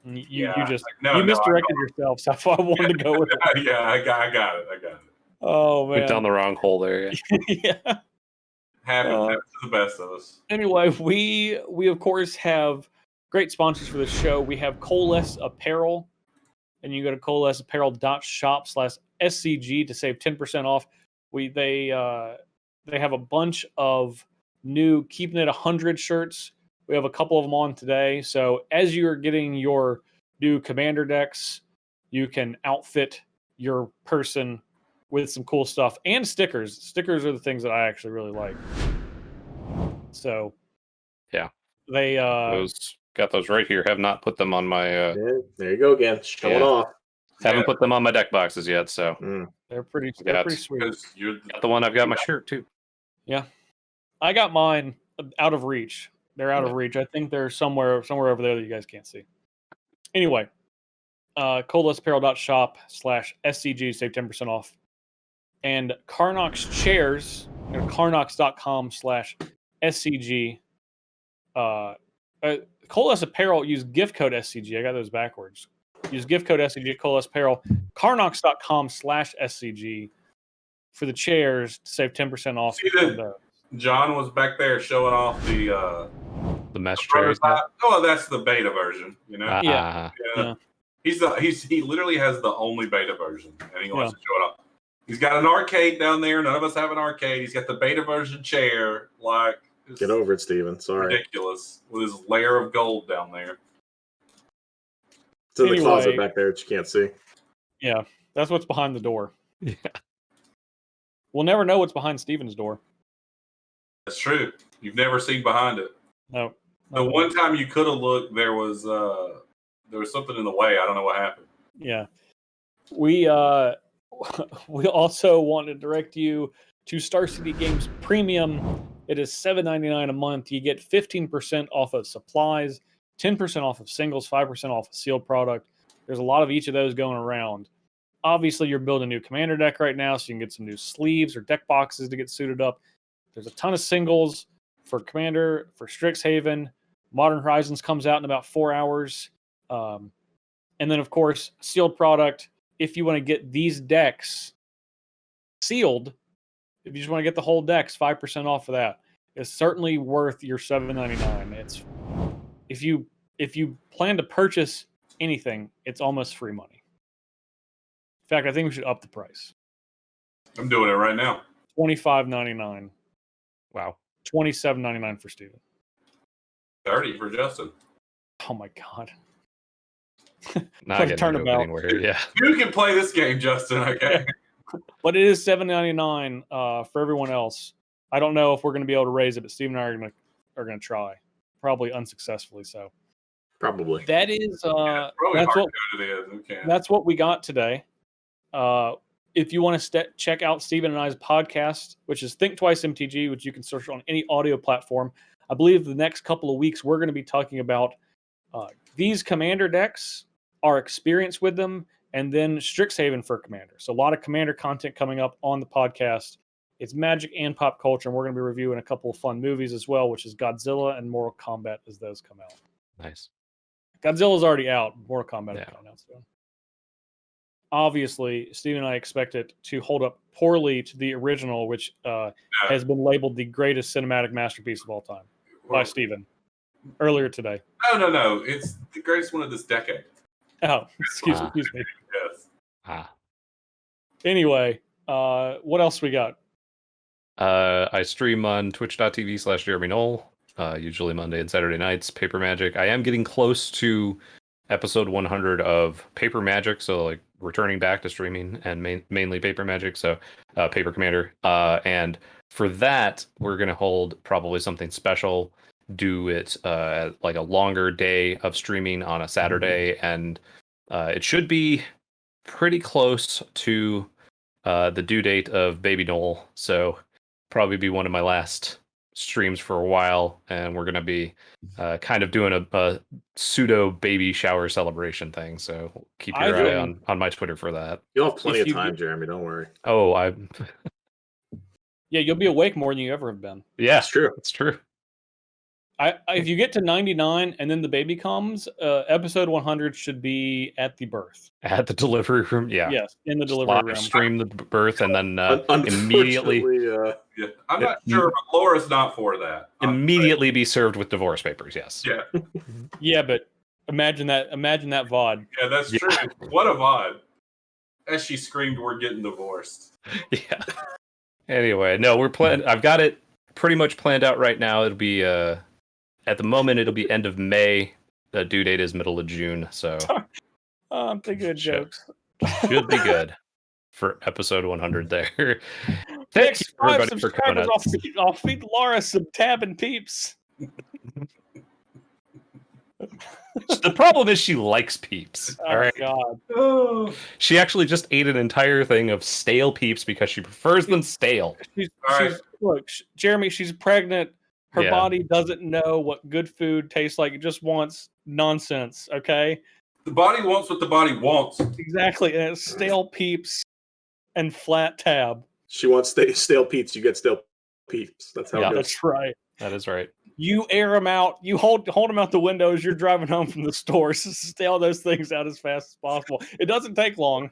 You just no, misdirected yourself, so I wanted to go with it. Yeah, I got it. Oh man. Went down the wrong hole there. Yeah. Yeah. Happens to the best of us. Anyway, we of course have great sponsors for the show. We have Coalesce Apparel, and you go to coalesceapparel.shop/SCG to save 10% off. They have a bunch of new Keeping It 100 shirts. We have a couple of them on today. So as you're getting your new Commander decks, you can outfit your person with some cool stuff and stickers. Stickers are the things that I actually really like. So Yeah. They got those right here. Have not put them on my Yeah, there you go again. Show it off. haven't put them on my deck boxes yet, so they're pretty sweet. Because you're got the one I've got my shirt too. Yeah. I got mine out of reach. They're out of reach. I think they're somewhere over there that you guys can't see. Anyway, coalesceapparel.shop/SCG, save 10% off. And Carnox chairs, carnox.com/SCG. Coalesce Apparel, use gift code SCG. I got those backwards. Use gift code SCG at Coalesce Apparel. Carnox.com/SCG for the chairs to save 10% off. See John was back there showing off the mesh chairs. Oh, that's the beta version, you know. Yeah. He literally has the only beta version, and he wants to show it off. He's got an arcade down there. None of us have an arcade. He's got the beta version chair. Like, Get over it, Steven. Sorry. Ridiculous with his layer of gold down there. It's in the closet back there that you can't see. Yeah, that's what's behind the door. Yeah. We'll never know what's behind Steven's door. That's true. You've never seen behind it. No. The one time you could have looked, there was something in the way. I don't know what happened. Yeah. We also want to direct you to Star City Games Premium. It is $7.99 a month. You get 15% off of supplies, 10% off of singles, 5% off of sealed product. There's a lot of each of those going around. Obviously, you're building a new Commander deck right now, so you can get some new sleeves or deck boxes to get suited up. There's a ton of singles for Commander, for Strixhaven. Modern Horizons comes out in about 4 hours. And then, of course, sealed product. If you want to get these decks sealed, if you just want to get the whole decks, 5% off of that. It's certainly worth your $7.99. It's if you plan to purchase anything, it's almost free money. In fact, I think we should up the price. I'm doing it right now. $25.99. Wow. $27.99 for Steven. 30 for Justin. Oh my god. Not Like getting turnabout. anywhere. Yeah. You can play this game, Justin. Okay. But it is $7.99 for everyone else. I don't know if we're going to be able to raise it, but Steve and I are going to try, probably unsuccessfully. So Probably. that is that's what we got today. If you want to check out Steven and I's podcast, which is Think Twice MTG, which you can search on any audio platform, I believe the next couple of weeks we're going to be talking about these Commander decks, our experience with them, and then Strixhaven for Commander. So a lot of Commander content coming up on the podcast It's magic and pop culture, and we're going to be reviewing a couple of fun movies as well, which is Godzilla and Mortal Kombat as those come out. Nice. Godzilla's already out. Mortal Kombat Yeah. is coming out soon. Obviously, Steve and I expect it to hold up poorly to the original, which has been labeled the greatest cinematic masterpiece of all time by Steven earlier today. No. It's the greatest one of this decade. Oh, excuse me. Yes. Anyway, what else we got? I stream on twitch.tv/Jeremy Knoll, usually Monday and Saturday nights, Paper Magic. I am getting close to episode 100 of Paper Magic, so like returning back to streaming and mainly Paper Magic, so Paper Commander. And for that, we're going to hold probably something special, do it like a longer day of streaming on a Saturday, and it should be pretty close to the due date of Baby Knoll, so probably be one of my last streams for a while, and we're going to be kind of doing a pseudo baby shower celebration thing, so keep your eye on my Twitter for that. You'll have plenty of time, Jeremy, don't worry. Oh, Yeah, you'll be awake more than you ever have been. Yeah, it's true. It's true. If you get to 99 and then the baby comes, episode 100 should be at the birth. At the delivery room, yeah. Yes, in the delivery room. Stream the birth and then immediately... Yeah. I'm not sure, but Laura's not for that. Immediately be served with divorce papers, yes. Yeah. Yeah, but imagine that VOD. Yeah, that's true. What a VOD. As she screamed, we're getting divorced. Yeah. Anyway, no, I've got it pretty much planned out right now. It'll be at the moment it'll be end of May. The due date is middle of June, so I'm thinking of jokes. Should be good for episode 100 there. Thanks, everybody, for coming out. I'll feed Laura some tab and peeps. The problem is she likes peeps. Oh, all right. God. She actually just ate an entire thing of stale peeps because she prefers them stale. Look, Jeremy, she's pregnant. Her body doesn't know what good food tastes like. It just wants nonsense, okay? The body wants what the body wants. Exactly. And it's stale peeps and flat tab. She wants stale peeps. You get stale peeps. That's how it goes. That's right. That is right. You air them out. You hold them out the window as you're driving home from the store. So stale those things out as fast as possible. It doesn't take long.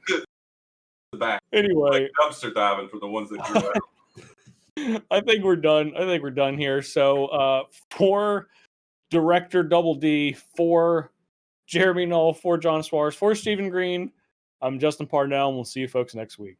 The back. Anyway, like dumpster diving for the ones that grew out. I think we're done here. So for Director Double D, for Jeremy Knoll, for John Suarez, for Stephen Green, I'm Justin Parnell, and we'll see you folks next week.